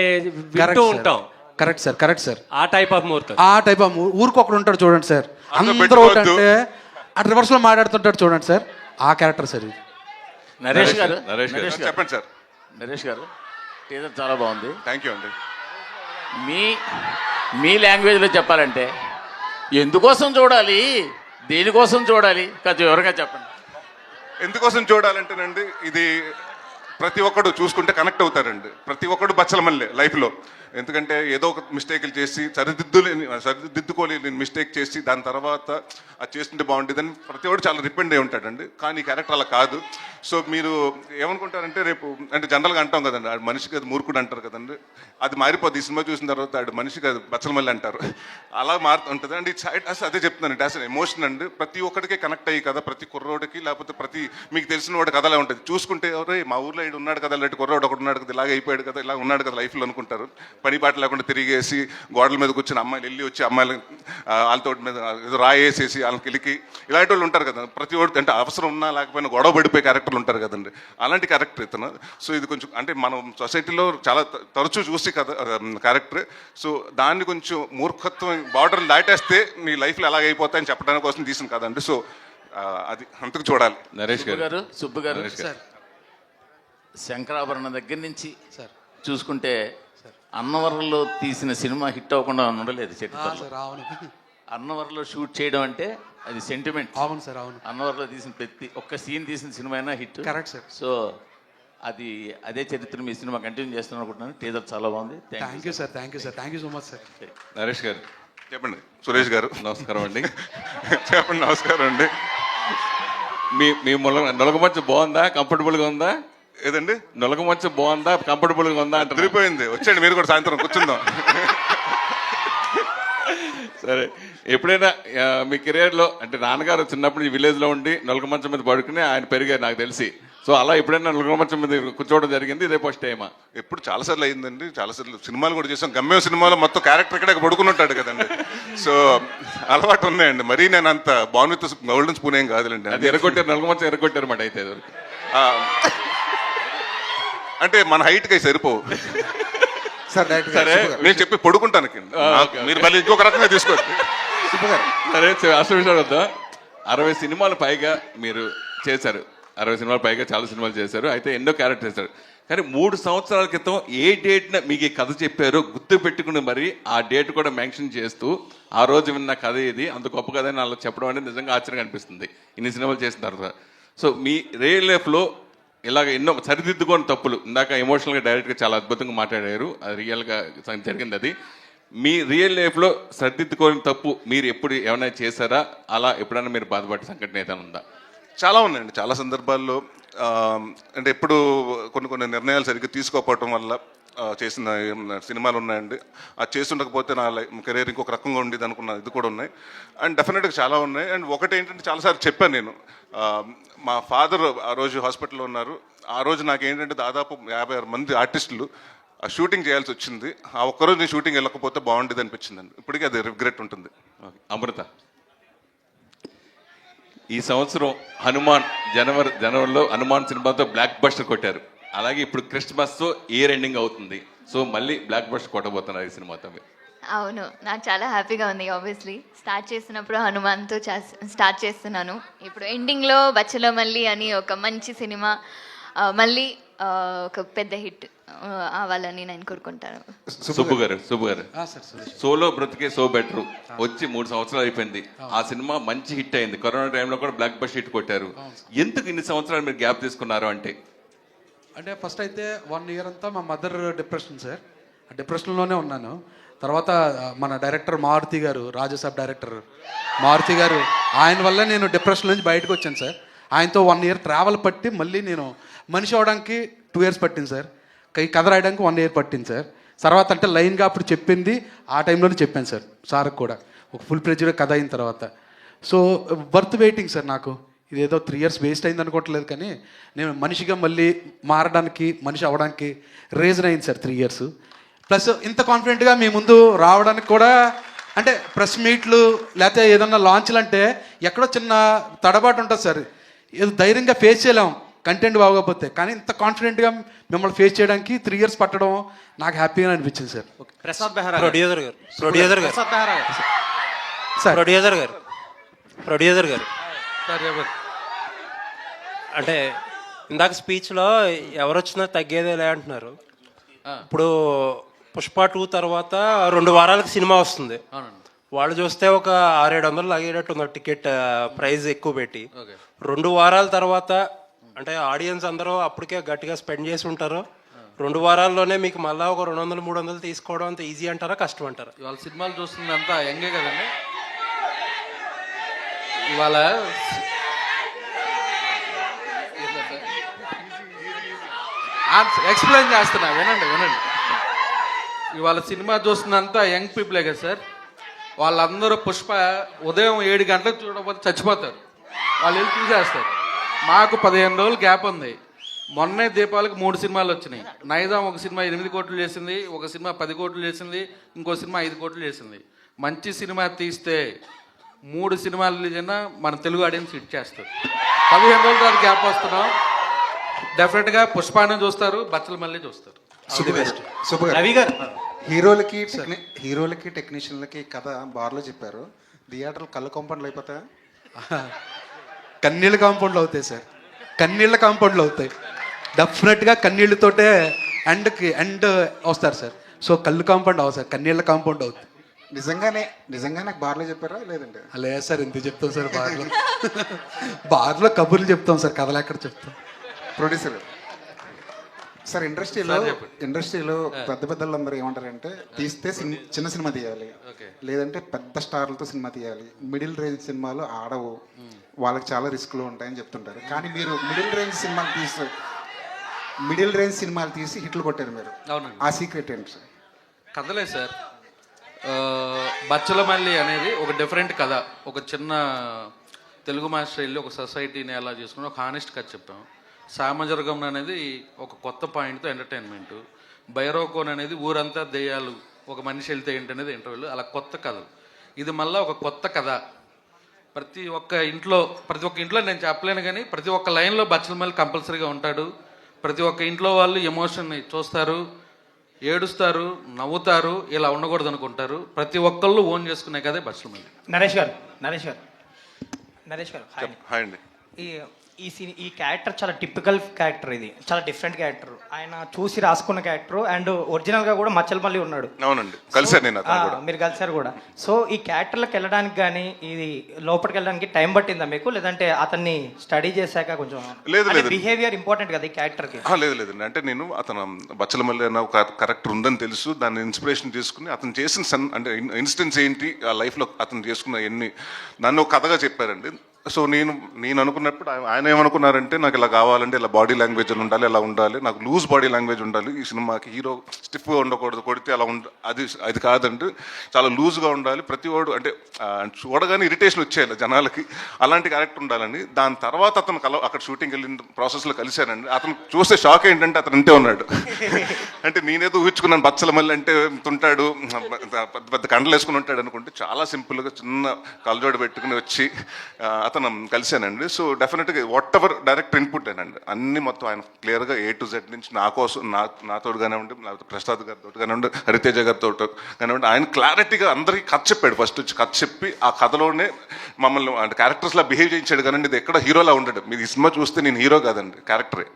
Speaker 6: వింటూ ఉంటాం.
Speaker 7: Correct sir, correct sir.
Speaker 6: ఆ టైప్ ఆఫ్ మూర్ఖత్వం,
Speaker 7: ఆ టైప్ ఆఫ్ ఊరికి ఒకడు ఉంటాడు చూడండి సార్, అందరూ ఒకటంటే ఆ రివర్స్ లో మాట్లాడుతుంటాడు చూడండి సార్, ఆ క్యారెక్టర్ సార్ ఇది.
Speaker 3: నరేష్ గారు
Speaker 2: చెప్పండి సార్.
Speaker 3: నరేష్ గారు టీజర్ చాలా బాగుంది.
Speaker 2: థ్యాంక్ యూ అండి.
Speaker 8: మీ లాంగ్వేజ్లో చెప్పాలంటే ఎందుకోసం చూడాలి, దేనికోసం చూడాలి, కొంచెం వివరంగా చెప్పండి.
Speaker 2: ఎందుకోసం చూడాలంటేనండి, ఇది ప్రతి ఒక్కడు చూసుకుంటే కనెక్ట్ అవుతారండి. ప్రతి ఒక్కడు బచ్చలమల్లే లైఫ్లో. ఎందుకంటే ఏదో ఒక మిస్టేక్లు చేసి సరిదిద్దుకోలేని మిస్టేక్ చేసి దాని తర్వాత అది చేస్తుంటే బాగుంటుందని ప్రతి ఒక్కడు చాలా రిపెండ్ అయి ఉంటాడండి. కానీ ఈ క్యారెక్టర్ అలా కాదు. సో మీరు ఏమనుకుంటారంటే రేపు అంటే జనరల్గా అంటాం కదండి, ఆడు మనిషికి అది మూర్ఖుడు అంటారు కదండి, అది మారిపోద్ది. ఈ సినిమా చూసిన తర్వాత ఆడు మనిషికి అది బచ్చలమల్లి అంటారు, అలా మారుతుంటుంది అండి. అదే చెప్తున్నానండి, అసలు ఎమోషన్ అండి. ప్రతి ఒక్కడికే కనెక్ట్ అయ్యి కదా, ప్రతి కుర్రోడికి, లేకపోతే ప్రతి మీకు తెలిసిన వాడి కథ అలా ఉంటుంది. చూసుకుంటే ఎవరే మా ఊర్లో ఇడు ఉన్నాడు కదా, ఇలాంటి కుర్రోడు ఒకటి ఉన్నాడు కదా, ఇలాగ అయిపోయాడు కదా, ఇలా ఉన్నాడు కదా లైఫ్లో అనుకుంటారు. పని పాట లేకుండా తిరిగేసి గోడల మీద కూర్చొని అమ్మాయిలు వెళ్ళి వచ్చి అమ్మాయిలు వాళ్ళతో మీద ఏదో రాయేసేసి వాళ్ళకి వెళ్ళి ఇలాంటి వాళ్ళు ఉంటారు కదా. ప్రతి ఒక్కటి అంటే అవసరం ఉన్నా లేకపోయినా గొడవ పడిపోయే క్యారెక్టర్లు ఉంటారు కదండి, అలాంటి క్యారెక్టర్ ఇతను. సో ఇది కొంచెం అంటే మనం సొసైటీలో చాలా తరచూ చూసి కదా క్యారెక్టర్. సో దాన్ని కొంచెం మూర్ఖత్వం బార్డర్లు దాటేస్తే మీ లైఫ్లో ఎలాగైపోతాయని చెప్పడానికి కోసం తీసిన కదండి. సో అది అంతకు చూడాలి.
Speaker 8: నరేష్ గారు, సుబ్బు గారు,
Speaker 7: సార్
Speaker 8: శంకరాభరణ దగ్గర నుంచి
Speaker 7: సార్
Speaker 8: చూసుకుంటే అన్నవరంలో తీసిన సినిమా హిట్ అవ్వకుండా ఉండలేదు చరిత్రలో.
Speaker 7: సార్ అవును,
Speaker 8: అన్నవరంలో షూట్ చేయడం అంటే అది సెంటిమెంట్.
Speaker 7: అవును సార్, అవును.
Speaker 8: అన్నవరంలో తీసిన ప్రతి ఒక్క సీన్ తీసిన సినిమా అయినా హిట్.
Speaker 7: Correct sir.
Speaker 8: సో అదే చరిత్ర మీ సినిమా కంటిన్యూ చేస్తాను అనుకుంటున్నాను. టీజర్ చాలా బాగుంది.
Speaker 7: Thank you sir, thank you sir, thank you so much sir.
Speaker 9: Naresh గారు
Speaker 2: చెప్పండి. సురేష్ గారు
Speaker 9: నమస్కారం అండి.
Speaker 2: చెప్పండి. నమస్కారం అండి.
Speaker 9: మీ నొలగ మధ్య బాగుందా, కంఫర్టబుల్గా ఉందా?
Speaker 2: ఏదండి
Speaker 8: నులక మంచం బాగుందా, కంఫర్టబుల్గా ఉందా అంటే
Speaker 2: తిరిగిపోయింది. వచ్చేయండి మీరు కూడా సాయంత్రం కూర్చుందాం.
Speaker 8: సరే, ఎప్పుడైనా మీ కెరియర్లో అంటే నాన్నగారు చిన్నప్పుడు ఈ విలేజ్లో ఉండి నులక మంచం మీద పడుకుని ఆయన పెరిగారు నాకు తెలిసి. సో అలా ఎప్పుడైనా నులక మంచం మీద కూర్చోవడం జరిగింది, ఇదే ఫస్ట్ టైమా?
Speaker 2: ఎప్పుడు చాలాసార్లు అయిందండి, చాలాసార్లు సినిమాలు కూడా చేసాం. గమ్యం సినిమాలో మొత్తం క్యారెక్టర్ ఇక్కడే పడుకుని ఉంటాడు కదండి. సో అలవాటు ఉన్నాయండి. మరీ నేను అంత బాగుంది గోల్డెన్ స్పూన్ ఏం కాదులేండి.
Speaker 8: అది ఎరగొట్టారు, నులక మంచం ఎరగొట్టారు మాట అయితే అది.
Speaker 2: అంటే మన హైట్కి అవి సరిపోవు.
Speaker 8: సరే,
Speaker 2: నేను చెప్పి పడుకుంటాను మీరు మళ్ళీ ఇంకొక రకంగా తీసుకోండి.
Speaker 8: సరే, అసలు విషయాలు వద్దా. 60 సినిమాలు పైగా మీరు చేశారు, 60 సినిమాలు పైగా చాలా సినిమాలు చేశారు, అయితే ఎన్నో క్యారెక్టర్ చేశారు. కానీ 3 సంవత్సరాల క్రితం ఏ డేట్న మీకు ఈ కథ చెప్పారో గుర్తు పెట్టుకుని మరి ఆ డేట్ కూడా మెన్షన్ చేస్తూ ఆ రోజు విన్న కథ ఇది, అంత గొప్ప కథ అని అలా చెప్పడం అనేది నిజంగా ఆశ్చర్యంగా అనిపిస్తుంది ఇన్ని సినిమాలు చేసిన తర్వాత. సో మీ రియల్ లైఫ్లో ఇలాగ ఎన్నో సరిదిద్దుకోని తప్పులు, ఇందాక ఎమోషనల్గా డైరెక్ట్గా చాలా అద్భుతంగా మాట్లాడారు, అది రియల్గా జరిగింది. అది మీ రియల్ లైఫ్లో సరిదిద్దుకోని తప్పు మీరు ఎప్పుడు ఏమైనా చేశారా? అలా ఎప్పుడైనా మీరు బాధపడే సంఘటన ఏదైనా ఉందా?
Speaker 2: చాలా ఉన్నాయండి. చాలా సందర్భాల్లో అంటే ఎప్పుడు కొన్ని నిర్ణయాలు సరిగ్గా తీసుకోకపోవటం వల్ల చేసిన సినిమాలు ఉన్నాయండి. అది చేస్తుండకపోతే నా కెరీర్ ఇంకొక రకంగా ఉండేది అనుకున్న ఇది కూడా ఉన్నాయి. అండ్ డెఫినెట్గా చాలా ఉన్నాయి. అండ్ ఒకటి ఏంటంటే చాలాసార్లు చెప్పాను నేను, మా ఫాదర్ ఆ రోజు హాస్పిటల్లో ఉన్నారు. ఆ రోజు నాకేంటంటే దాదాపు 56 మంది ఆర్టిస్టులు షూటింగ్ చేయాల్సి వచ్చింది. ఆ ఒక్కరోజు నేను షూటింగ్ వెళ్ళకపోతే బాగుండేది అనిపించిందండి. ఇప్పటికీ అది రిగ్రెట్ ఉంటుంది.
Speaker 8: అమృత, ఈ సంవత్సరం హనుమాన్ జనవరిలో హనుమాన్ సినిమాతో బ్లాక్ బస్టర్ కొట్టారు. అలాగే ఇప్పుడు క్రిస్మస్తో ఇయర్ ఎండింగ్ అవుతుంది. సో మళ్ళీ బ్లాక్ బస్టర్ కొట్టబోతున్నారు ఈ సినిమాతో.
Speaker 4: అవును, నాకు చాలా హ్యాపీగా ఉంది. ఆబ్వియస్లీ స్టార్ట్ చేసినప్పుడు హనుమాన్తో స్టార్ట్ చేస్తున్నాను. ఇప్పుడు ఎండింగ్లో బచ్చలో మళ్ళీ అని ఒక మంచి సినిమా మళ్ళీ ఒక పెద్ద హిట్ అవ్వాలని నేను కోరుకుంటాను.
Speaker 8: సుబ్బు గారు సోలో బ్రతికే సో బెటర్ వచ్చి 3 సంవత్సరాలు అయిపోయింది. ఆ సినిమా మంచి హిట్ అయింది. కరోనా టైంలో కూడా బ్లాక్ బస్టర్ హిట్ కొట్టారు. ఎందుకు ఇన్ని సంవత్సరాలు మీరు గ్యాప్ తీసుకున్నారు అంటే
Speaker 7: ఫస్ట్ అయితే 1 ఇయర్ అంతా మా మదర్ డిప్రెషన్ సార్. ఆ డిప్రెషన్లోనే ఉన్నాను. తర్వాత మన డైరెక్టర్ మారుతి గారు, రాజసాబ్ డైరెక్టర్ మారుతి గారు, ఆయన వల్ల నేను డిప్రెషన్ నుంచి బయటకు వచ్చాను సార్. ఆయనతో 1 ఇయర్ ట్రావెల్ పట్టి మళ్ళీ నేను మనిషి అవడానికి 2 ఇయర్స్ పట్టింది సార్. ఈ కథ రాయడానికి 1 ఇయర్ పట్టింది సార్. తర్వాత అంటే లైన్గా అప్పుడు చెప్పింది ఆ టైంలోనే చెప్పాను సార్ సార్కి కూడా, ఒక ఫుల్ ప్రెజర్ కథ అయిన తర్వాత. So worth waiting sir. నాకు ఇదేదో 3 ఇయర్స్ వేస్ట్ అయింది అనుకోవట్లేదు, కానీ నేను మనిషిగా మళ్ళీ మారడానికి, మనిషి అవ్వడానికి రీజన్ అయింది సార్ 3 ఇయర్స్. ప్లస్ ఇంత కాన్ఫిడెంట్గా మీ ముందు రావడానికి కూడా, అంటే ప్రెస్ మీట్లు లేకపోతే ఏదన్నా లాంచ్లు అంటే ఎక్కడో చిన్న తడబాటు ఉంటుంది సార్. ఏదో ధైర్యంగా ఫేస్ చేయలేం కంటెంట్ బాగోకపోతే, కానీ ఇంత కాన్ఫిడెంట్గా మిమ్మల్ని ఫేస్ చేయడానికి 3 ఇయర్స్ పట్టడం నాకు హ్యాపీగా అనిపించింది సార్.
Speaker 9: ప్రసాద్ బెహరా ప్రొడ్యూసర్ గారు అంటే ఇందాక స్పీచ్లో ఎవరు వచ్చినా తగ్గేదేలే అంటున్నారు. ఇప్పుడు పుష్ప 2 తర్వాత 2 వారాలకు సినిమా వస్తుంది. వాళ్ళు చూస్తే ఒక 600-700 లాగేటట్టు ఉన్నారు టికెట్ ప్రైస్ ఎక్కువ పెట్టి. 2 వారాల తర్వాత అంటే ఆడియన్స్ అందరూ అప్పటికే గట్టిగా స్పెండ్ చేసి ఉంటారు. 2 వారాల్లోనే మీకు మళ్ళీ ఒక 200-300 తీసుకోవడం అంత ఈజీ అంటారా, కష్టం అంటారా?
Speaker 7: ఇవాళ సినిమాలు చూస్తుంది అంతా యంగే కదండి. ఇవాళ ఎక్స్ప్లెయిన్ చేస్తున్నా, వినండి. ఇవాళ సినిమా చూస్తున్నంతా యంగ్ పీపులే కదా సార్. వాళ్ళందరూ పుష్ప ఉదయం 7 గంటలకు చూడకపోతే చచ్చిపోతారు. వాళ్ళు వెళ్ళి చూసేస్తారు. మాకు 15 రోజులు గ్యాప్ ఉంది. మొన్నే దీపావళికి 3 సినిమాలు వచ్చినాయి. నైజాం ఒక సినిమా 8 కోట్లు చేసింది, ఒక సినిమా 10 కోట్లు చేసింది, ఇంకో సినిమా 5 కోట్లు చేసింది. మంచి సినిమా తీస్తే 3 సినిమాలు రిలీజైనా మన తెలుగు ఆడియన్స్ హిట్ చేస్తారు. 15 రోజుల తర్వాత గ్యాప్ వస్తున్నాం. డెఫినెట్గా పుష్పాన్ని చూస్తారు, బచ్చలు మళ్ళీ చూస్తారు.
Speaker 10: హీరోలకి టెక్నీషియన్లకి కథ బార్లో చెప్పారు, థియేటర్లు కళ్ళు కాంపౌండ్లు అయిపోతాయా?
Speaker 7: కన్నీళ్ళ కాంపౌండ్లు అవుతాయి సార్, కన్నీళ్ళ కాంపౌండ్లు అవుతాయి. డెఫినెట్గా కన్నీళ్ళతోటే ఎండ్ వస్తారు సార్. సో కళ్ళు కాంపౌండ్ అవ్వదు సార్, కన్నీళ్ళ కాంపౌండ్ అవుతుంది.
Speaker 10: నిజంగానే బార్లో చెప్పారా లేదంటే?
Speaker 7: లేదు సార్, ఎందుకు చెప్తాం సార్ బార్లో కబుర్లు చెప్తాం సార్, కథలు ఎక్కడ చెప్తాం.
Speaker 10: ప్రొడ్యూసర్ సార్, ఇండస్ట్రీలో పెద్ద పెద్దలందరూ ఏమంటారంటే తీస్తే చిన్న సినిమా తీయాలి, లేదంటే పెద్ద స్టార్లతో సినిమా తీయాలి, మిడిల్ రేంజ్ సినిమాలు ఆడవు, వాళ్ళకి చాలా రిస్క్లు ఉంటాయని చెప్తుంటారు. కానీ మీరు మిడిల్ రేంజ్ సినిమాలు మిడిల్ రేంజ్ సినిమాలు తీసి హిట్లు కొట్టారు మీరు.
Speaker 7: అవునండి.
Speaker 10: ఆ సీక్రెట్ ఏంటి సార్?
Speaker 7: కథలే సార్. బచ్చలమల్లి అనేది ఒక డిఫరెంట్ కథ. ఒక చిన్న తెలుగు మాస్టర్ వెళ్ళి ఒక సొసైటీని ఎలా చేసుకుని ఒక హానెస్ట్ కథ చెప్పాం. సామజర్గం అనేది ఒక కొత్త పాయింట్తో ఎంటర్టైన్మెంట్. బైరోకోన్ అనేది ఊరంతా దెయ్యాలు, ఒక మనిషి వెళ్తే ఏంటనేది ఇంటర్వ్యూలు, అలా కొత్త కథలు. ఇది మళ్ళీ ఒక కొత్త కథ. ప్రతి ఒక్క ఇంట్లో నేను చెప్పలేను కానీ ప్రతి ఒక్క లైన్లో బచ్చలమల్లి కంపల్సరీగా ఉంటాడు. ప్రతి ఒక్క ఇంట్లో వాళ్ళు ఎమోషన్ని చూస్తారు, ఏడుస్తారు, నవ్వుతారు. ఇలా ఉండకూడదు అనుకుంటారు. ప్రతి ఒక్కళ్ళు ఓన్ చేసుకునే కదే బచ్చలమల్లి.
Speaker 11: నరేష్ గారు
Speaker 2: హాయ్ అండి.
Speaker 11: ఈ క్యారెక్టర్ చాలా టిపికల్ క్యారెక్టర్. ఇది చాలా డిఫరెంట్ క్యారెక్టర్. ఆయన చూసి రాసుకున్న క్యారెక్టర్. అండ్ ఒరిజినల్ గా కూడా మచ్చలమల్లి ఉన్నాడు.
Speaker 2: అవునండి, కలిసాను నేను అతను కూడా.
Speaker 11: మీరు కలిసారు కూడా. సో ఈ క్యారెక్టర్లకు వెళ్ళడానికి కానీ ఇది లోపలికి వెళ్ళడానికి టైం పట్టిందా మీకు, లేదంటే అతన్ని స్టడీ చేశాక కొంచెం?
Speaker 2: లేదు.
Speaker 11: బిహేవియర్ ఇంపార్టెంట్ కదా ఈ క్యారెక్టర్ కి.
Speaker 2: లేదండి, అంటే నేను అతను బచ్చలమల్లి అన్న ఒక కరెక్టర్ ఉందని తెలుసు. దాన్ని ఇన్స్పిరేషన్ తీసుకుని అతను చేసిన అంటే ఇన్సిడెంట్స్ ఏంటి ఆ లైఫ్లో అతను చేసుకున్న ఎన్ని నన్ను ఒక కథగా చెప్పారండి. సో నేను అనుకున్నప్పుడు ఆయన ఏమనుకున్నారంటే నాకు ఇలా కావాలంటే ఇలా బాడీ లాంగ్వేజ్ ఉండాలి, ఇలా ఉండాలి, నాకు లూజ్ బాడీ లాంగ్వేజ్ ఉండాలి, ఈ సినిమాకి హీరో స్టిఫ్గా ఉండకూడదు, కొడితే అలా అది కాదంటే చాలా లూజ్గా ఉండాలి, ప్రతి వాడు అంటే చూడగానే ఇరిటేషన్ వచ్చేయాలి జనాలకి, అలాంటి క్యారెక్టర్ ఉండాలని. దాని తర్వాత అతను అక్కడ షూటింగ్ వెళ్ళిన ప్రాసెస్లో కలిశానండి. అతను చూస్తే షాక్ ఏంటంటే అతను అంతే ఉన్నాడు. అంటే నేనేదో ఊహించుకున్నాను బచ్చలమల్లి అంటే ఉంటాడు, పెద్ద పెద్ద కండలు వేసుకుని ఉంటాడు అనుకుంటే చాలా సింపుల్గా చిన్న కలజోడు పెట్టుకుని వచ్చి అతను కలిశానండి. సో డెఫినెట్గా వాట్ ఎవర్ డైరెక్టర్ ఇన్పుట్ అనండి అన్ని మొత్తం ఆయన క్లియర్గా A to Z నుంచి నా కోసం నాతోడు కానివ్వండి, లేకపోతే ప్రసాద్ గారితో కానివ్వండి, హరితేజ గారితో కానివ్వండి, ఆయన క్లారిటీగా అందరికీ కథ చెప్పాడు. ఫస్ట్ వచ్చి కథ చెప్పి ఆ కథలోనే మమ్మల్ని అంటే క్యారెక్టర్స్లా బిహేవ్ చేయించాడు. కానండి ఇది ఎక్కడ హీరోలా ఉండడు. మీరు ఈ సినిమా చూస్తే నేను హీరో కాదండి, క్యారెక్టరే.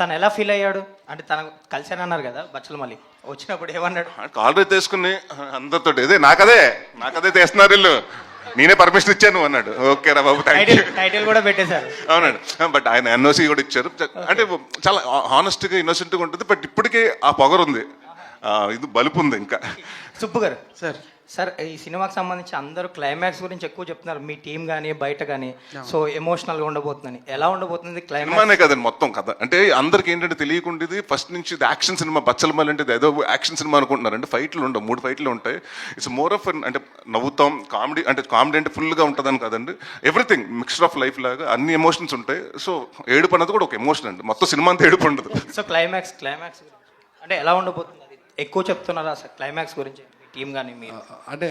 Speaker 11: తను ఎలా ఫీల్ అయ్యాడు అంటే తను కలిసానన్నారు కదా బచ్చలమల్లి, వచ్చినప్పుడు ఏమన్నాడు?
Speaker 2: కాలరీ తీసుకుని అందరితో ఇదే నాకదే తీస్తున్నారు వీళ్ళు, నేనే పర్మిషన్ ఇచ్చాను అన్నాడు. ఓకే రా బాబు, థ్యాంక్ యూ.
Speaker 11: టైటిల్ కూడా పెట్టేశారు.
Speaker 2: అవునండి, బట్ ఆయన NOC కూడా ఇచ్చారు. అంటే చాలా హానెస్ట్గా ఇన్నోసెంట్గా ఉంటుంది. బట్ ఇప్పటికే ఆ పొగరు ఉంది, ఇది బలుపు ఉంది ఇంకా.
Speaker 11: సుబ్బు గారు సార్ ఈ సినిమాకి సంబంధించి అందరూ క్లైమాక్స్ గురించి ఎక్కువ చెప్తున్నారు, మీ టీం కానీ బయట కానీ. సో ఎమోషనల్గా ఉండబోతుందని, ఎలా ఉండబోతుంది క్లైమాక్స్?
Speaker 2: సినిమానే కదండి మొత్తం కథ. అంటే అందరికి ఏంటంటే తెలియకుండా ఫస్ట్ నుంచి ఇది యాక్షన్ సినిమా. బచ్చలమల్లి అంటే ఏదో యాక్షన్ సినిమా అనుకుంటున్నారంటే ఫైట్లు ఉండవు, 3 ఫైట్లు ఉంటాయి. ఇట్స్ మోర్ ఆఫ్ అంటే నవ్వుతాం, కామెడీ అంటే ఫుల్గా ఉంటుందని కదండి. ఎవ్రీథింగ్ మిక్స్చర్ ఆఫ్ లైఫ్ లాగా అన్ని ఎమోషన్స్ ఉంటాయి. సో ఏడుపు అన్నది కూడా ఒక ఎమోషన్ అండి, మొత్తం సినిమా అంతా ఏడుపు ఉండదు.
Speaker 11: సో క్లైమాక్స్ అంటే ఎలా ఉండబోతుంది? అది ఎక్కువ చెప్తున్నారా సార్ క్లైమాక్స్ గురించి టీం కానీ మీరు?
Speaker 7: అంటే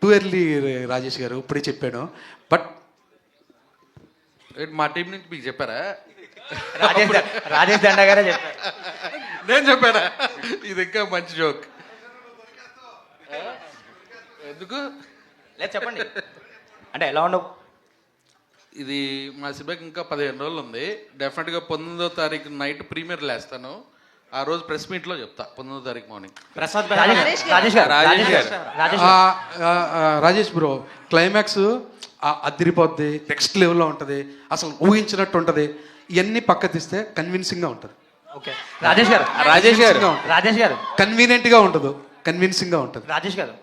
Speaker 7: టూ ఎర్లీ రాజేష్ గారు ఇప్పుడే చెప్పాను. బట్ మా టీం నుంచి మీకు చెప్పారా?
Speaker 11: రాజేష్ దండ గారే చెప్పారు.
Speaker 7: నేను చెప్పానా? ఇది ఇంకా మంచి జోక్. ఎందుకు
Speaker 11: లేదు చెప్పండి. అంటే ఎలా ఉండవు?
Speaker 7: ఇది మా సిబ్బందికి ఇంకా 15 రోజులు ఉంది. డెఫినెట్గా 19వ తారీఖు నైట్ ప్రీమియర్ లేస్తాను. ఆ రోజు ప్రెస్ మీట్లో చెప్తా, 19వ తారీఖు మార్నింగ్. రాజేష్ బ్రో క్లైమాక్స్ అదిరిపోద్ది, నెక్స్ట్ లెవెల్లో ఉంటుంది, అసలు ఊహించినట్టు ఉంటుంది. ఇవన్నీ పక్క తీస్తే కన్విన్సింగ్గా ఉంటుంది.
Speaker 11: ఓకే రాజేష్ గారు
Speaker 7: కన్వీనియంట్గా ఉండదు, కన్విన్సింగ్గా ఉంటుంది.
Speaker 11: రాజేష్ గారు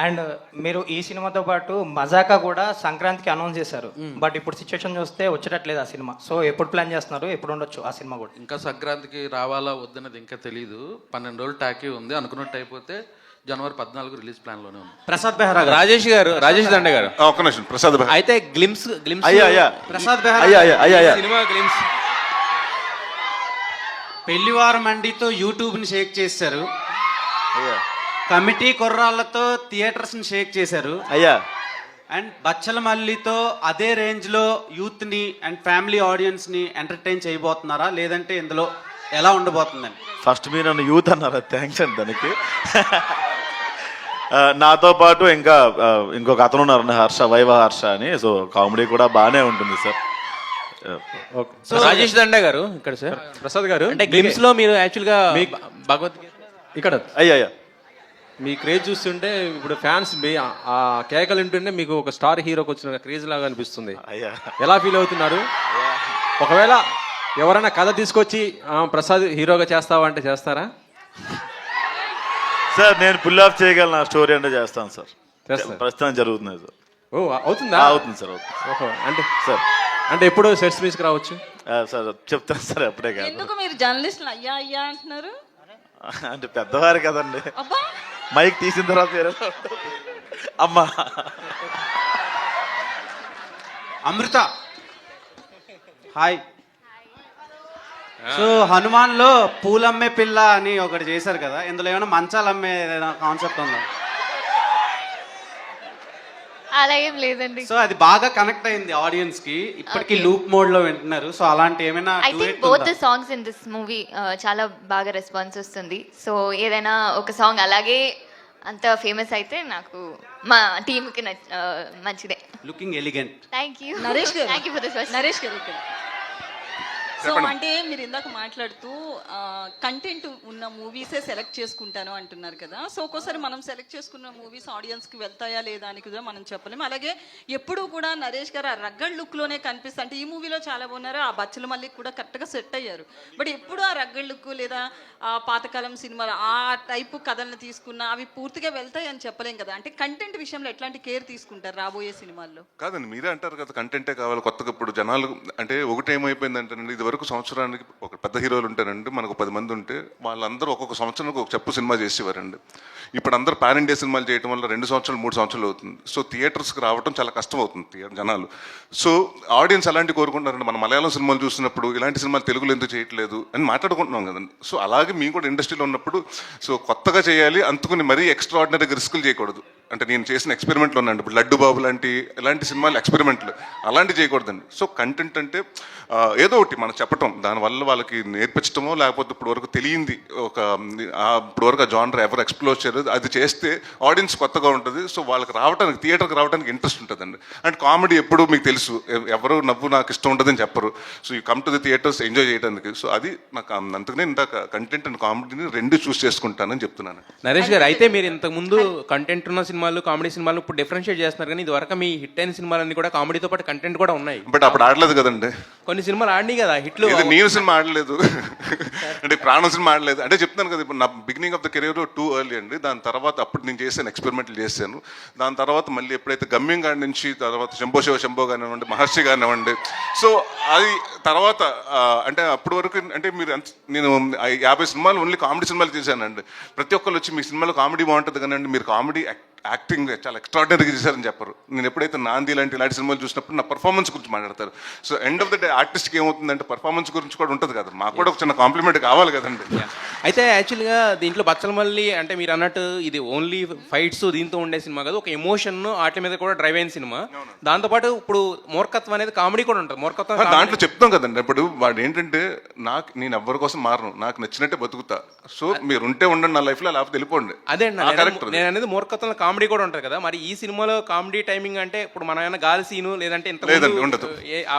Speaker 11: అండ్ మీరు ఈ సినిమాతో పాటు మజాకా కూడా సంక్రాంతికి అనౌన్స్ చేశారు. బట్ ఇప్పుడు సిచ్యువేషన్ చూస్తే వచ్చేటట్లేదు ఆ సినిమా. సో ఎప్పుడు ప్లాన్ చేస్తున్నారు, ఎప్పుడు ఉండొచ్చు ఆ సినిమా కూడా?
Speaker 7: ఇంకా సంక్రాంతికి రావాలా వద్దన్నది ఇంకా తెలియదు. 12 రోజులు టాకీ ఉంది. అనుకున్నట్టు అయిపోతే జనవరి 14 రిలీజ్ ప్లాన్ లోనే ఉంది.
Speaker 11: ప్రసాద్ బెహ్రా
Speaker 5: రాజేష్ దండ గారు
Speaker 2: ఒక్క నిమిషం. ప్రసాద్
Speaker 5: అయితే glimpse
Speaker 11: Prasad Behera
Speaker 5: cinema glimpse
Speaker 12: Pellivaram మండితో యూట్యూబ్ని షేక్ చేశారు, కమిటీ కుర్రాళ్ళతో థియేటర్స్ని షేక్ చేశారు
Speaker 3: అయ్యా,
Speaker 12: అండ్ బచ్చలమల్లితో అదే రేంజ్లో యూత్ని అండ్ ఫ్యామిలీ ఆడియన్స్ని ఎంటర్టైన్ చేయబోతున్నారా, లేదంటే ఇందులో ఎలా ఉండబోతుందని?
Speaker 3: ఫస్ట్ మీరు నన్ను యూత్ అన్నారా? థ్యాంక్స్ అండి దానికి. నాతో పాటు ఇంకా ఇంకొక అతను ఉన్నారు, వైవ హర్ష అని. సో కామెడీ కూడా బాగానే ఉంటుంది సార్.
Speaker 5: రాజేష్ దండ గారు ఇక్కడ సార్, ప్రసాద్ గారు అంటే గ్లిమ్స్ లో మీరు యాక్చువల్గా భగవద్గీత ఇక్కడ
Speaker 3: అయ్యా
Speaker 5: మీ క్రేజ్ చూస్తుంటే ఇప్పుడు ఫ్యాన్స్ ఆ కేకలు వింటుంటే మీకు ఒక స్టార్ హీరోకి వచ్చిన క్రేజ్ లాగా అనిపిస్తుంది. ఎలా ఫీల్ అవుతున్నారు? ఒకవేళ ఎవరైనా కథ తీసుకొచ్చి ప్రసాద్ హీరోగా చేస్తావా అంటే చేస్తారా?
Speaker 3: సార్ నేను పుల్ ఆఫ్ చేయగలను, స్టోరీ అంటే చేస్తాను సార్.
Speaker 5: చేస్తాను,
Speaker 3: ప్రస్తుతం జరుగుతుంది సార్.
Speaker 5: ఓ అవుతుందా?
Speaker 3: అవుతుంది సార్, అవుతుంది.
Speaker 5: ఓహో అంటే
Speaker 3: సార్
Speaker 5: అంటే ఎప్పుడు సెట్స్ మీస్కి రావచ్చు?
Speaker 3: సార్ చెప్తాను సార్, అప్పుడే కాదు.
Speaker 13: ఎందుకు మీరు జర్నలిస్టులు అయ్యా అయ్యా అంటున్నారు?
Speaker 3: అంటే పెద్దవారు కదండి,
Speaker 13: అబ్బా
Speaker 3: మైక్ తీసిన తర్వాత వేరే అమ్మా.
Speaker 12: అమృత హాయ్. సో హనుమాన్లో పూలమ్మే పిల్ల అని ఒకటి చేశారు కదా, ఇందులో ఏమైనా మంచాలు అమ్మే కాన్సెప్ట్ ఉందా?
Speaker 4: అలా ఏం లేదండి.
Speaker 12: సో అది బాగా కనెక్ట్ అయింది ఆడియన్స్ కి, ఇప్పటికీ లూప్ మోడ్ లో వింటున్నారు. సో అలాంటి ఏమైనా
Speaker 4: I think both the songs in this movie చాలా బాగా రెస్పాన్స్ వస్తుంది. సో ఏదైనా ఒక సాంగ్ అలాగే అంత ఫేమస్ అయితే నాకు మా టీంకి మంచిదే.
Speaker 12: Looking elegant.
Speaker 4: Thank you
Speaker 13: Naresh garu,
Speaker 4: thank you for this question.
Speaker 13: Naresh garu ఇక్కడ. సో అంటే మీరు ఇందాక మాట్లాడుతూ కంటెంట్ ఉన్న మూవీసే సెలెక్ట్ చేసుకుంటాను అంటున్నారు కదా. సో ఒక్కోసారి మనం సెలెక్ట్ చేసుకున్న మూవీస్ ఆడియన్స్కి వెళ్తాయా లేదా అని కూడా మనం చెప్పలేము. అలాగే ఎప్పుడూ కూడా నరేష్ గారు ఆ రగ్గడ్ లుక్లోనే కనిపిస్తా, అంటే ఈ మూవీలో చాలా బాగున్నారు, ఆ బచ్చల మళ్ళీ కూడా కరెక్ట్గా సెట్ అయ్యారు. బట్ ఎప్పుడు ఆ రగ్గడ్ లుక్ లేదా ఆ పాతకాలం సినిమాలు ఆ టైపు కథలను తీసుకున్నా అవి పూర్తిగా వెళ్తాయి అని చెప్పలేం కదా. అంటే కంటెంట్ విషయంలో ఎట్లాంటి కేర్ తీసుకుంటారు రాబోయే సినిమాల్లో?
Speaker 2: కాదండి, మీరే అంటారు కదా కంటెంటే కావాలి కొత్తగా. ఇప్పుడు జనాలు అంటే ఒకటేమైపోయిందంటే ఇది వరకు సంవత్సరానికి ఒక పెద్ద హీరోలు ఉంటారండి, మనకు 10 మంది ఉంటే వాళ్ళందరూ ఒక్కొక్క సంవత్సరానికి ఒక చెప్పు సినిమా చేసేవారండి. ఇప్పుడు అందరూ పాన్ ఇండియా సినిమాలు చేయడం వల్ల 2 సంవత్సరాలు 3 సంవత్సరాలు అవుతుంది. సో థియేటర్స్కి రావడం చాలా కష్టం అవుతుంది జనాలు. సో ఆడియన్స్ అలాంటి కోరుకుంటున్నారండి. మన మలయాళం సినిమాలు చూసినప్పుడు ఇలాంటి సినిమాలు తెలుగులో ఎందుకు చేయట్లేదు అని మాట్లాడుకుంటున్నాం కదండి. సో అలాగే మేము కూడా ఇండస్ట్రీలో ఉన్నప్పుడు సో కొత్తగా చేయాలి, అందుకుని మరీ ఎక్స్ట్రాడినరీగా రిస్కులు చేయకూడదు. అంటే నేను చేసిన ఎక్స్పెరిమెంట్లు ఉన్నాయండి, ఇప్పుడు లడ్డు బాబు లాంటి ఇలాంటి సినిమాలు ఎక్స్పెరిమెంట్లు అలాంటివి చేయకూడదండి. సో కంటెంట్ అంటే ఏదో ఒకటి మనం చెప్పటం, దానివల్ల వాళ్ళకి నేర్పించడమో లేకపోతే ఇప్పుడు వరకు తెలియంది ఒక ఇప్పుడు వరకు ఆ జానర్ ఎవరు ఎక్స్ప్లోర్ చేయలేదు, అది చేస్తే ఆడియన్స్ కొత్తగా ఉంటుంది. సో వాళ్ళకి రావడానికి థియేటర్కి రావడానికి ఇంట్రెస్ట్ ఉంటుందండి. అండ్ కామెడీ ఎప్పుడు మీకు తెలుసు, ఎవరు నవ్వు నాకు ఇష్టం ఉంటుందని చెప్పరు. So you come to the theatres enjoy చేయడానికి. సో అది నాకు అందుకనే ఇందాక కంటెంట్ అండ్ కామెడీని 2 చూస్ చేసుకుంటానని చెప్తున్నాను.
Speaker 5: నరేష్ గారు, అయితే మీరు ఇంతకుముందు కంటెంట్ ఉన్న సినిమాలు కామెడీ సినిమాలు ఇప్పుడు డిఫరెన్షియేట్ చేస్తున్నారు, కానీ ఇది వరకు మీ హిట్ అయిన సినిమాలన్నీ కూడా కామెడీతో పాటు కంటెంట్ కూడా ఉన్నాయి.
Speaker 2: బట్ అప్పుడు ఆడలేదు కదండి,
Speaker 5: కొన్ని సినిమాలు ఆడినాయి కదా హిట్లు.
Speaker 2: నేను సినిమా ఆడలేదు అంటే ప్రాణం సినిమా ఆడలేదు అంటే చెప్తాను కదా. ఇప్పుడు నా beginning of the career too early అండి. దాని తర్వాత అప్పుడు నేను చేశాను, ఎక్స్పెరిమెంట్లు చేశాను. దాని తర్వాత మళ్ళీ ఎప్పుడైతే గమ్యం గారి నుంచి తర్వాత శంభో కానివ్వండి, మహర్షి కానివ్వండి. సో అది తర్వాత అంటే అప్పటి వరకు అంటే మీరు నేను 50 సినిమాలు ఓన్లీ కామెడీ సినిమాలు చేశానండి. ప్రతి ఒక్కరు వచ్చి మీ సినిమాలో కామెడీ బాగుంటుంది కానీ మీరు కామెడీ యాక్టింగ్ చాలా ఎక్స్ట్రాడినరీగా చేశారని చెప్పరు. నేను ఎప్పుడైతే నాంది ఇలాంటి సినిమాలు చూసినప్పుడు నా పర్ఫార్మెన్స్ గురించి మాట్లాడతారు. So end of the day ఆర్టిస్ట్కి ఏమవుతుందంటే పర్ఫార్మెన్స్ గురించి కూడా ఉంటుంది కదా, మాకు కూడా ఒక చిన్న కాంప్లిమెంట్ కావాలి కదండి.
Speaker 5: అయితే యాక్చువల్గా దీంట్లో బచ్చల మల్లి అంటే మీరు అన్నట్టు ఇది ఓన్లీ ఫైట్స్ దీంతో ఉండే సినిమా కాదు, ఒక ఎమోషన్ వాటి మీద కూడా డ్రైవ్ అయిన సినిమా. దాంతోపాటు ఇప్పుడు మూర్ఖత్వం అనేది కామెడీ కూడా ఉంటుంది. మూర్ఖత్వం
Speaker 2: దాంట్లో చెప్తాం కదండి. ఇప్పుడు వాడు ఏంటంటే నేను ఎవరి కోసం మారను, నాకు నచ్చినట్టే బతుకుతా. సో మీరు ఉంటే ఉండండి నా లైఫ్లో, లేకపోతే వెళ్ళిపోండి.
Speaker 5: అదే నేను అనేది మూర్ఖత్వం కామెడీ కూడా ఉంటుంది కదా. మరి ఈ సినిమాలో కామెడీ టైమింగ్ అంటే ఇప్పుడు మన ఏమైనా గాలి సీను లేదంటే
Speaker 2: లేదండి ఉండదు.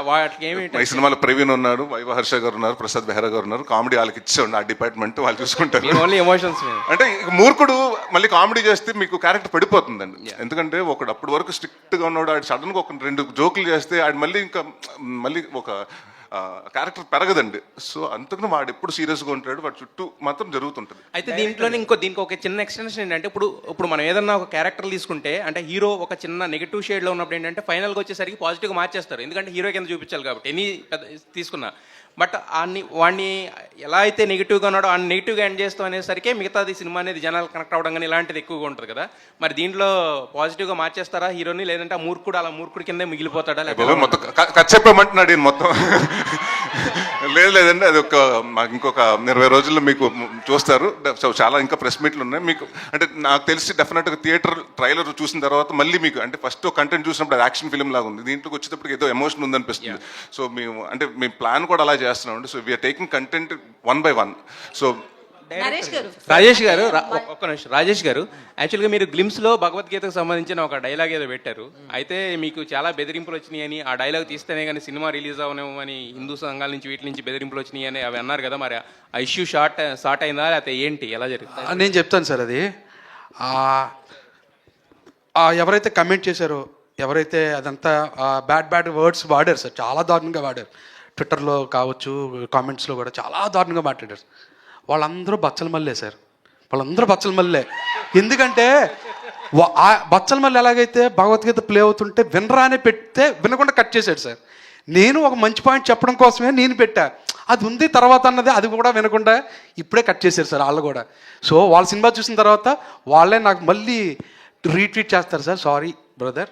Speaker 5: వాటికి ఏమి
Speaker 2: ఈ సినిమాలో ప్రవీణ్ ఉన్నారు, వైవ హర్ష గారు ఉన్నారు, ప్రసాద్ బెహ్రా గారు ఉన్నారు. కామెడీ వాళ్ళకి ఇచ్చేయండి, ఆ డిపార్ట్మెంట్ వాళ్ళు చూసుకుంటారు.
Speaker 5: ఓన్లీ ఎమోషన్స్
Speaker 2: అంటే మూర్ఖుడు మళ్ళీ కామెడీ చేస్తే మీకు క్యారెక్టర్ పడిపోతుందండి. ఎందుకంటే ఒకడు అప్పటి వరకు స్ట్రిక్ట్గా ఉన్నాడు, ఆడు సడన్గా ఒక 2 జోకులు చేస్తే ఆడు మళ్ళీ ఒక క్యారెక్టర్ పెరగదండి. సో అందుకని వాడు ఎప్పుడు సీరియస్గా ఉంటాడు, వాడు చుట్టూ మాత్రం జరుగుతుంటుంది.
Speaker 5: అయితే దీంట్లోనే దీనికి ఒక చిన్న ఎక్స్టెన్షన్ ఏంటంటే ఇప్పుడు మనం ఏదన్నా ఒక క్యారెక్టర్ తీసుకుంటే అంటే హీరో ఒక చిన్న నెగిటివ్ షేడ్లో ఉన్నప్పుడు ఏంటంటే ఫైనల్గా వచ్చేసరికి పాజిటివ్గా మార్చేస్తారు, ఎందుకంటే హీరో కింద చూపించాలి కాబట్టి ఎన్ని తీసుకున్నా. బట్ వాడిని ఎలా అయితే నెగిటివ్గా ఉన్నాడో ఆ నెగిటివ్గా ఎండ్ చేస్తాం అనేసరికి మిగతాది సినిమా అనేది జనాలు కనెక్ట్ అవ్వడం కానీ ఇలాంటిది ఎక్కువగా ఉంటుంది కదా. మరి దీంట్లో పాజిటివ్గా మార్చేస్తారా హీరోని, లేదంటే ఆ మూర్ఖుడు అలా మూర్ఖుడి కిందే మిగిలిపోతాడా?
Speaker 2: మొత్తం చెప్పమంటున్నాడు ఈయన మొత్తం. లేదండి, అది మాకు ఇంకొక 20 రోజుల్లో మీకు చూస్తారు. సో చాలా ఇంకా ప్రెస్ మీట్లు ఉన్నాయి మీకు. అంటే నాకు తెలిసి డెఫినెట్గా థియేటర్ ట్రైలర్ చూసిన తర్వాత మళ్ళీ మీకు అంటే ఫస్ట్ కంటెంట్ చూసినప్పుడు అది యాక్షన్ ఫిల్మ్ లాగా ఉంది, దీంట్లోకి వచ్చేటప్పుడు ఏదో ఎమోషన్ ఉందనిపిస్తుంది. సో మేము అంటే మీ ప్లాన్ కూడా అలా చేస్తున్నామండి. So we're taking content 1 by 1. So
Speaker 5: Rajesh గారు ఒక్క నిమిషం. రాజేష్ గారు, యాక్చువల్గా మీరు గ్లిమ్స్లో భగవద్గీతకు సంబంధించిన ఒక డైలాగ్ ఏదో పెట్టారు. అయితే మీకు చాలా బెదిరింపులు వచ్చినాయి అని, ఆ డైలాగ్ తీస్తేనే కానీ సినిమా రిలీజ్ అవనేమో అని హిందూ సంఘాల నుంచి వీటి నుంచి బెదిరింపులు వచ్చినాయి అని అవి అన్నారు కదా. మరి ఆ ఇష్యూ షార్ట్ అయిందా లేకపోతే ఏంటి, ఎలా జరుగుతుంది?
Speaker 7: నేను చెప్తాను సార్. అది ఎవరైతే కమెంట్ చేశారో, ఎవరైతే అదంతా బ్యాడ్ వర్డ్స్ వాడారు సార్, చాలా దారుణంగా వాడారు. ట్విట్టర్లో కావచ్చు, కామెంట్స్లో కూడా చాలా దారుణంగా మాట్లాడారు. వాళ్ళందరూ బచ్చల మల్లే సార్, వాళ్ళందరూ బచ్చల మల్లే. ఎందుకంటే బచ్చల మల్లి ఎలాగైతే భగవద్గీత ప్లే అవుతుంటే వినరా అని పెడితే వినకుండా కట్ చేశాడు సార్. నేను ఒక మంచి పాయింట్ చెప్పడం కోసమే నేను పెట్టా, అది ఉంది తర్వాత అన్నది అది కూడా వినకుండా ఇప్పుడే కట్ చేశారు సార్ వాళ్ళు కూడా. సో వాళ్ళ సినిమా చూసిన తర్వాత వాళ్ళే నాకు మళ్ళీ రీట్వీట్ చేస్తారు sir, sorry brother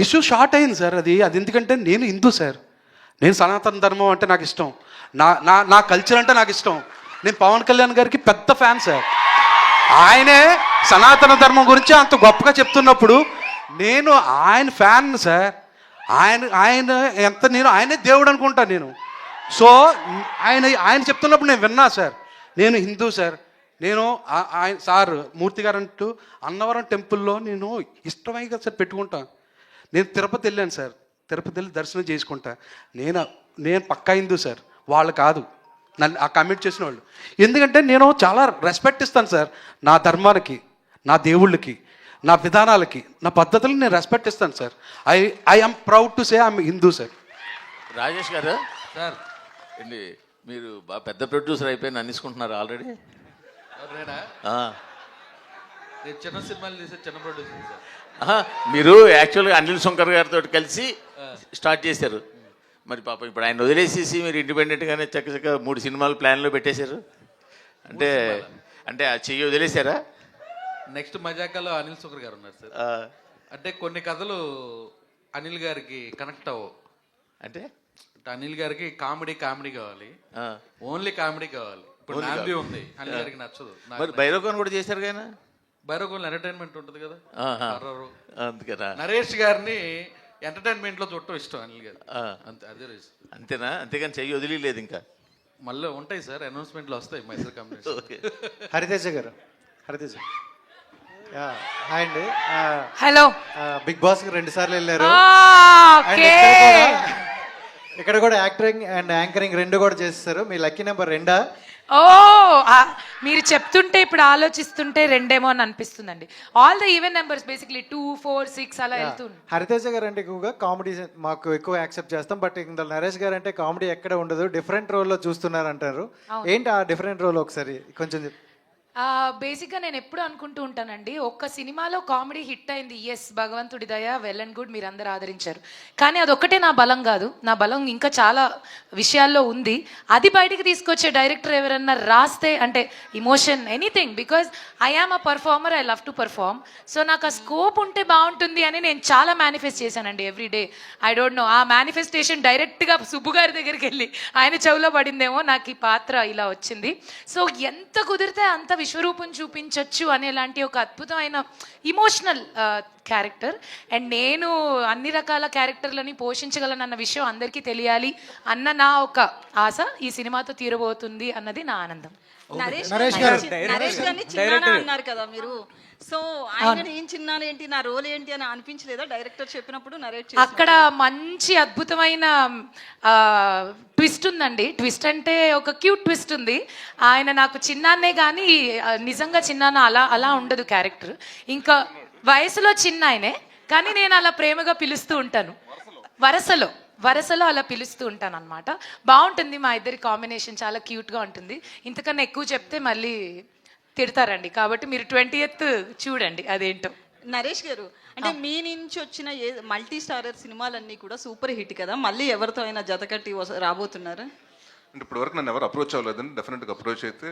Speaker 7: issue short అయింది సార్. అది ఎందుకంటే నేను హిందూ సార్, నేను సనాతన ధర్మం అంటే నాకు ఇష్టం, నా కల్చర్ అంటే నాకు ఇష్టం. నేను పవన్ కళ్యాణ్ గారికి పెద్ద ఫ్యాన్ సార్. ఆయనే సనాతన ధర్మం గురించి అంత గొప్పగా చెప్తున్నప్పుడు నేను ఆయన ఫ్యాన్ సార్. ఆయన ఎంత నేను ఆయనే దేవుడు అనుకుంటాను నేను. సో ఆయన చెప్తున్నప్పుడు నేను విన్నా సార్. నేను హిందూ సార్, నేను ఆయన సార్ మూర్తి గారు అంటూ అన్నవరం టెంపుల్లో నేను ఇష్టమై కదా సార్ పెట్టుకుంటాను. నేను తిరుపతి వెళ్ళాను సార్, తిరుపతి వెళ్ళి దర్శనం చేసుకుంటా. నేను పక్కా హిందూ సార్, వాళ్ళు కాదు నన్ను ఆ కమిట్ చేసిన వాళ్ళు. ఎందుకంటే నేను చాలా రెస్పెక్ట్ ఇస్తాను సార్ నా ధర్మానికి, నా దేవుళ్ళకి, నా విధానాలకి, నా పద్ధతులకు నేను రెస్పెక్ట్ ఇస్తాను sir. I am proud to say I'm Hindu sir.
Speaker 14: Rajesh గారు
Speaker 7: సార్
Speaker 14: ఏంటి మీరు బాగా పెద్ద ప్రొడ్యూసర్ అయిపోయి అనిసుకుంటున్నారు ఆల్రెడీ?
Speaker 7: చిన్న సినిమాలు తీసే చిన్న ప్రొడ్యూసర్ సార్.
Speaker 14: మీరు యాక్చువల్గా అనిల్ శంకర్ గారితో కలిసి స్టార్ట్ చేశారు. మరి పాపం ఇప్పుడు ఆయన వదిలేసేసి మీరు ఇండిపెండెంట్గానే చక్కచక్క 3 సినిమాలు ప్లాన్లో పెట్టేశారు. అంటే ఆ చెయ్యి వదిలేశారా?
Speaker 7: నెక్స్ట్ మజాకాలో అనిల్ శంకర్ గారు ఉన్నారు సార్. అంటే కొన్ని కథలు అనిల్ గారికి కనెక్ట్ అవ్వవు.
Speaker 14: అంటే
Speaker 7: అనిల్ గారికి కామెడీ కావాలి, ఓన్లీ కామెడీ కావాలి. ఇప్పుడు నాంది ఉంది, అనిల్ గారికి నచ్చదు.
Speaker 14: మరి భైరవన్ కూడా చేశారు కదా,
Speaker 7: భైరవన్ ఎంటర్టైన్మెంట్ ఉంటుంది కదా,
Speaker 14: అందుకేనా
Speaker 7: నరేష్ గారిని ఎంటర్టైన్మెంట్ లో చూడటం ఇష్టం అనిల్ గారు, అంతే అదే రీజన్.
Speaker 14: అంతేనా? అంతేగాని చెయ్యి వదిలేదు ఇంకా?
Speaker 7: మళ్ళీ ఉంటాయి సార్, అనౌన్స్మెంట్లు వస్తాయి మైసూర్ కంపెనీ.
Speaker 15: హరితేజ గారు, హరితేజ హాయ్ అండి.
Speaker 1: హలో.
Speaker 15: బిగ్ బాస్ 2 సార్లు వెళ్ళారు. ఇక్కడ కూడా యాక్టింగ్ అండ్ యాంకరింగ్ 2 కూడా చేస్తారు. మీ లక్కీ నెంబర్ 2?
Speaker 1: ఓ మీరు చెప్తుంటే ఇప్పుడు ఆలోచిస్తుంటే 2 అని అనిపిస్తుందండి. All the even numbers basically 2, 4, 6 అలా వెళ్తుంది.
Speaker 15: హరితేజ గారు అంటే ఎక్కువగా కామెడీ మాకు ఎక్కువ యాక్సెప్ట్ చేస్తాం. బట్ ఇందులో నరేష్ గారు అంటే కామెడీ ఎక్కడ ఉండదు, డిఫరెంట్ రోల్లో చూస్తున్నారు అంటారు. ఏంటి ఆ డిఫరెంట్ రోల్ ఒకసారి కొంచెం?
Speaker 1: బేసిక్గా నేను ఎప్పుడు అనుకుంటూ ఉంటానండి, ఒక్క సినిమాలో కామెడీ హిట్ అయింది, ఎస్ భగవంతుడి దయ, వెల్ అండ్ గుడ్, మీరు అందరూ ఆదరించారు. కానీ అదొక్కటే నా బలం కాదు, నా బలం ఇంకా చాలా విషయాల్లో ఉంది. అది బయటికి తీసుకొచ్చే డైరెక్టర్ ఎవరన్నా రాస్తే అంటే emotion anything, because I am a performer, I love to perform. So నాకు ఆ స్కోప్ ఉంటే బాగుంటుంది అని నేను చాలా మేనిఫెస్ట్ చేశానండి every day. I don't know, ఆ మేనిఫెస్టేషన్ డైరెక్ట్గా సుబ్బు గారి దగ్గరికి వెళ్ళి ఆయన చెవులో పడిందేమో, నాకు ఈ పాత్ర ఇలా వచ్చింది. సో ఎంత కుదిరితే అంత విశ్వరూపం చూపించవచ్చు అనేలాంటి ఒక అద్భుతమైన ఇమోషనల్ క్యారెక్టర్. అండ్ నేను అన్ని రకాల క్యారెక్టర్లని పోషించగలనన్న విషయం అందరికీ తెలియాలి అన్న నా ఒక ఆశ ఈ సినిమాతో తీరబోతుంది అన్నది నా ఆనందం.
Speaker 13: నరేష్ గారిని చిన్నానా అన్నారు కదా మీరు, సో ఆయన ఏం చిన్నాను ఏంటి, నా రోల్ ఏంటి అని అనిపించలేదా డైరెక్టర్ చెప్పినప్పుడు? నరేట్
Speaker 1: అక్కడ మంచి అద్భుతమైన ట్విస్ట్ ఉందండి. ట్విస్ట్ అంటే ఒక క్యూట్ ట్విస్ట్ ఉంది. ఆయన నాకు చిన్నాన్నే కానీ నిజంగా చిన్నాన్న అలా ఉండదు క్యారెక్టర్. ఇంకా వయసులో చిన్న ఆయనే, కానీ నేను అలా ప్రేమగా పిలుస్తూ ఉంటాను, వరసలో అలా పిలుస్తూ ఉంటాను అనమాట. బాగుంటుంది మా ఇద్దరి కాంబినేషన్, చాలా క్యూట్గా ఉంటుంది. ఇంతకన్నా ఎక్కువ చెప్తే మళ్ళీ తిడతారండి, కాబట్టి మీరు 20th చూడండి అదేంటో.
Speaker 13: నరేష్ గారు అంటే మీ నుంచి వచ్చిన మల్టీ స్టారర్ సినిమాలన్నీ కూడా సూపర్ హిట్ కదా, మళ్ళీ ఎవరితో అయినా జతకట్టి రాబోతున్నారు?
Speaker 2: అంటే ఇప్పటివరకు నన్ను ఎవరు అప్రోచ్ అవ్వలేదండి. డెఫినెట్గా అప్రోచ్ అయితే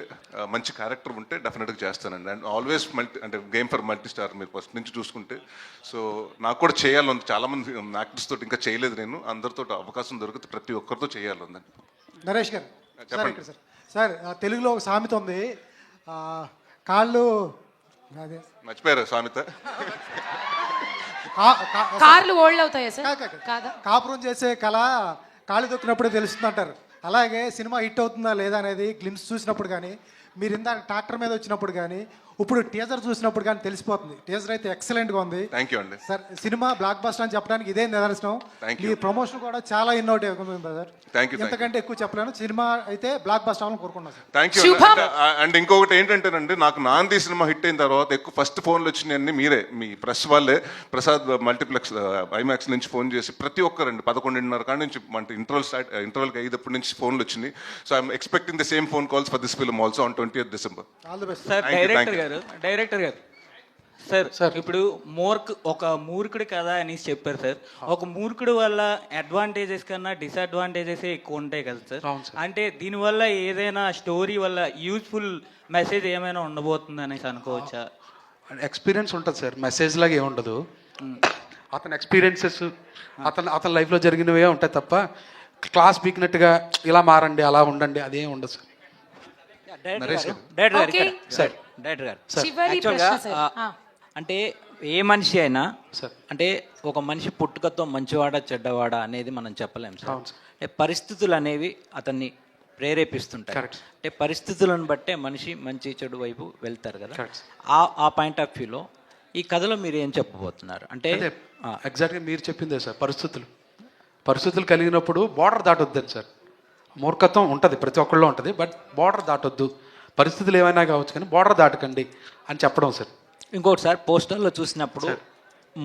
Speaker 2: మంచి క్యారెక్టర్ ఉంటే డెఫినెట్గా చేస్తానండి. అండ్ ఆల్వేస్ అంటే గేమ్ ఫర్ మల్టీ స్టార్ మీరు ఫస్ట్ నుంచి చూసుకుంటే. సో నాకు కూడా చేయాలని, చాలామంది యాక్టర్స్ తోటి ఇంకా చేయలేదు నేను, అందరితో అవకాశం దొరికితే ప్రతి ఒక్కరితో చేయాలండి.
Speaker 15: నరేష్ గారు చెప్పండి సార్. తెలుగులో ఒక సామెత ఉంది, కాళ్ళు
Speaker 2: మర్చిపోయారు సామెత,
Speaker 1: కార్లు ఓల్డ్ అవుతాయా సార్? కాదా,
Speaker 15: కాపురం చేసే కళ కాళ్ళు దొక్కినప్పుడే తెలుస్తుంది అంటారు. అలాగే సినిమా హిట్ అవుతుందా లేదా అనేది గ్లిమ్స్ చూసినప్పుడు కానీ, మీరు ఇందాక ట్రాక్టర్ మీద వచ్చినప్పుడు కానీ, ఇప్పుడు టీజర్ చూసినప్పుడు కానీ తెలిసిపోతుంది. టీజర్ అయితే ఎక్సలెంట్గా ఉంది.
Speaker 2: థ్యాంక్ యూ అండి.
Speaker 15: సార్ సినిమా బ్లాక్ బస్టర్ అని చెప్పడానికి ఇదే నిదర్శనం. మీ ప్రమోషన్ కూడా చాలా ఇన్నోవేటివ్ ఉంది బ్రదర్. ఎంతకంటే ఎక్కువ చెప్పలేను. సినిమా అయితే బ్లాక్ బస్టర్ అవ్వాలని కోరుకున్నాను సార్.
Speaker 2: Thank you. అండ్ ఇంకొకటి ఏంటంటేనండి, నాకు నాంది సినిమా హిట్ అయిన తర్వాత ఎక్కువ ఫస్ట్ ఫోన్లు వచ్చినాయన్నీ మీరే, మీ ప్రెస్ వాళ్ళే, ప్రసాద్ మల్టీప్లెక్స్ ఐమాక్స్ నుంచి ఫోన్ చేసి ప్రతి ఒక్కరండి 11:30 కాడి నుంచి అంటే ఇంటర్వల్కి అయ్యేటప్పటి నుంచి ఫోన్లు వచ్చినాయి. So I'm expecting the same phone calls for this film also on 20th December.
Speaker 15: All the best.
Speaker 5: Director గారు
Speaker 11: సార్ ఇప్పుడు ఒక మూర్ఖుడి కథ అనేసి చెప్పారు సార్. ఒక మూర్ఖుడు వల్ల అడ్వాంటేజెస్ కన్నా డిసడ్వాంటేజెస్ ఎక్కువ ఉంటాయి కదా సార్. అంటే దీనివల్ల ఏదైనా స్టోరీ వల్ల యూస్ఫుల్ మెసేజ్ ఏమైనా ఉండబోతుంది అనేసి అనుకోవచ్చా?
Speaker 7: ఎక్స్పీరియన్స్ ఉంటుంది సార్, మెసేజ్ లాగా ఏముండదు. అతని ఎక్స్పీరియన్సెస్ అతని లైఫ్లో జరిగినవే ఉంటాయి తప్ప క్లాస్ పీకినట్టుగా ఇలా మారండి అలా ఉండండి అదేం ఉండదు సార్.
Speaker 11: డైరెక్టర్ గారు
Speaker 1: చివరి
Speaker 11: యాక్చువల్గా
Speaker 1: ప్రశ్న సార్.
Speaker 11: అంటే ఏ మనిషి అయినా అంటే ఒక మనిషి పుట్టుకతో మంచివాడా చెడ్డవాడా అనేది మనం చెప్పలేం సార్. అంటే పరిస్థితులు అనేవి అతన్ని ప్రేరేపిస్తుంటాయి. అంటే పరిస్థితులను బట్టే మనిషి మంచి చెడు వైపు వెళ్తారు కదా. ఆ పాయింట్ ఆఫ్ వ్యూలో ఈ కథలో మీరు ఏం చెప్పబోతున్నారు? అంటే
Speaker 7: ఎగ్జాక్ట్గా మీరు చెప్పిందే సార్. పరిస్థితులు కలిగినప్పుడు బార్డర్ దాటొద్దని సార్. మూర్ఖత్వం ఉంటుంది, ప్రతి ఒక్కళ్ళలో ఉంటుంది, బట్ బార్డర్ దాటొద్దు. పరిస్థితులు ఏమైనా కావచ్చు కానీ బార్డర్ దాటకండి అని చెప్పడం సార్.
Speaker 11: ఇంకోటి సార్, పోస్టర్లో చూసినప్పుడు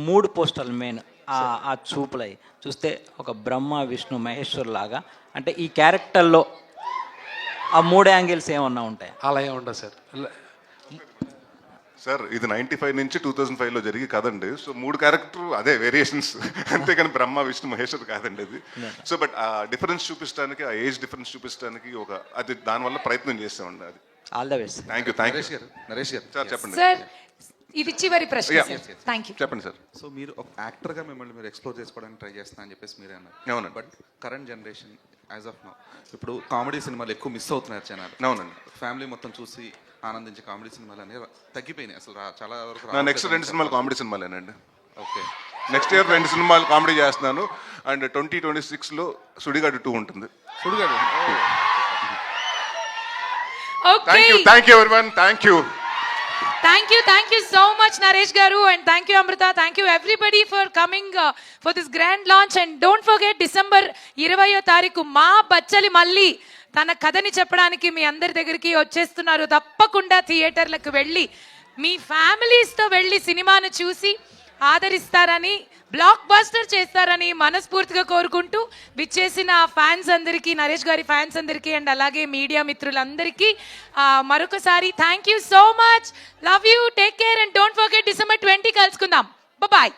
Speaker 11: 3 పోస్టర్లు మెయిన్ ఆ చూపులై చూస్తే ఒక బ్రహ్మ విష్ణు మహేశ్వర్ లాగా, అంటే ఈ క్యారెక్టర్లో ఆ 3 యాంగిల్స్ ఏమన్నా ఉంటాయి?
Speaker 7: అలా ఏమి ఉండదు సార్.
Speaker 2: సార్ ఇది 95 నుంచి 2005లో జరిగి కదండి. సో 3 క్యారెక్టర్ అదే వేరియేషన్స్ అంతేకాని బ్రహ్మ విష్ణు మహేశ్వర్ కాదండి అది. సో బట్ ఆ డిఫరెన్స్ చూపించడానికి, ఆ ఏజ్ డిఫరెన్స్ చూపించడానికి అది దానివల్ల ప్రయత్నం చేస్తామండి. అది
Speaker 11: all the best.
Speaker 2: Thank you.
Speaker 10: Naresh గారు
Speaker 2: సార్ చెప్పండి
Speaker 1: సార్ ఇది చివరి ప్రశ్న. Thank you.
Speaker 2: చెప్పండి సార్.
Speaker 10: సో మీరు ఒక యాక్టర్గా మిమ్మల్ని మీరు ఎక్స్ప్లోర్ చేసుకోవడానికి ట్రై చేస్తున్నా అని చెప్పేసి మీరే అన్నారు.
Speaker 2: అవునండి.
Speaker 10: But current generation as of now ఇప్పుడు కామెడీ సినిమాలు ఎక్కువ మిస్ అవుతున్నారు జనాలు.
Speaker 2: అవునండి.
Speaker 10: ఫ్యామిలీ మొత్తం చూసి ఆనందించే కామెడీ సినిమాలు అనేవి తగ్గిపోయినాయి అసలు. చాలా వరకు
Speaker 2: నా నెక్స్ట్ 2 సినిమాలు కామెడీ సినిమాలేనండి.
Speaker 10: ఓకే.
Speaker 2: నెక్స్ట్ ఇయర్ 2 సినిమాలు కామెడీ చేస్తున్నాను. అండ్ 2026లో సుడిగాడు 2 ఉంటుంది.
Speaker 10: Sudigadu.
Speaker 2: Thank you everyone. Thank
Speaker 1: you so much Naresh garu, and thank you Amrita, thank you everybody for coming for this grand launch. And don't forget December 20వ తారీఖు మా బచ్చలి మళ్ళీ తన కథని చెప్పడానికి మీ అందరి దగ్గరికి వచ్చేస్తున్నారు. తప్పకుండా థియేటర్లకు వెళ్ళి మీ ఫ్యామిలీస్తో వెళ్ళి సినిమాను చూసి ఆదరిస్తారని, బ్లాక్ బస్టర్ చేస్తారని మనస్ఫూర్తిగా కోరుకుంటూ విచ్చేసిన ఫ్యాన్స్ అందరికీ, నరేష్ గారి ఫ్యాన్స్ అందరికీ అండ్ అలాగే మీడియా మిత్రులందరికీ మరొకసారి thank you so much. Love you, take care and don't forget December 20 కలుసుకుందాం. బాయ్.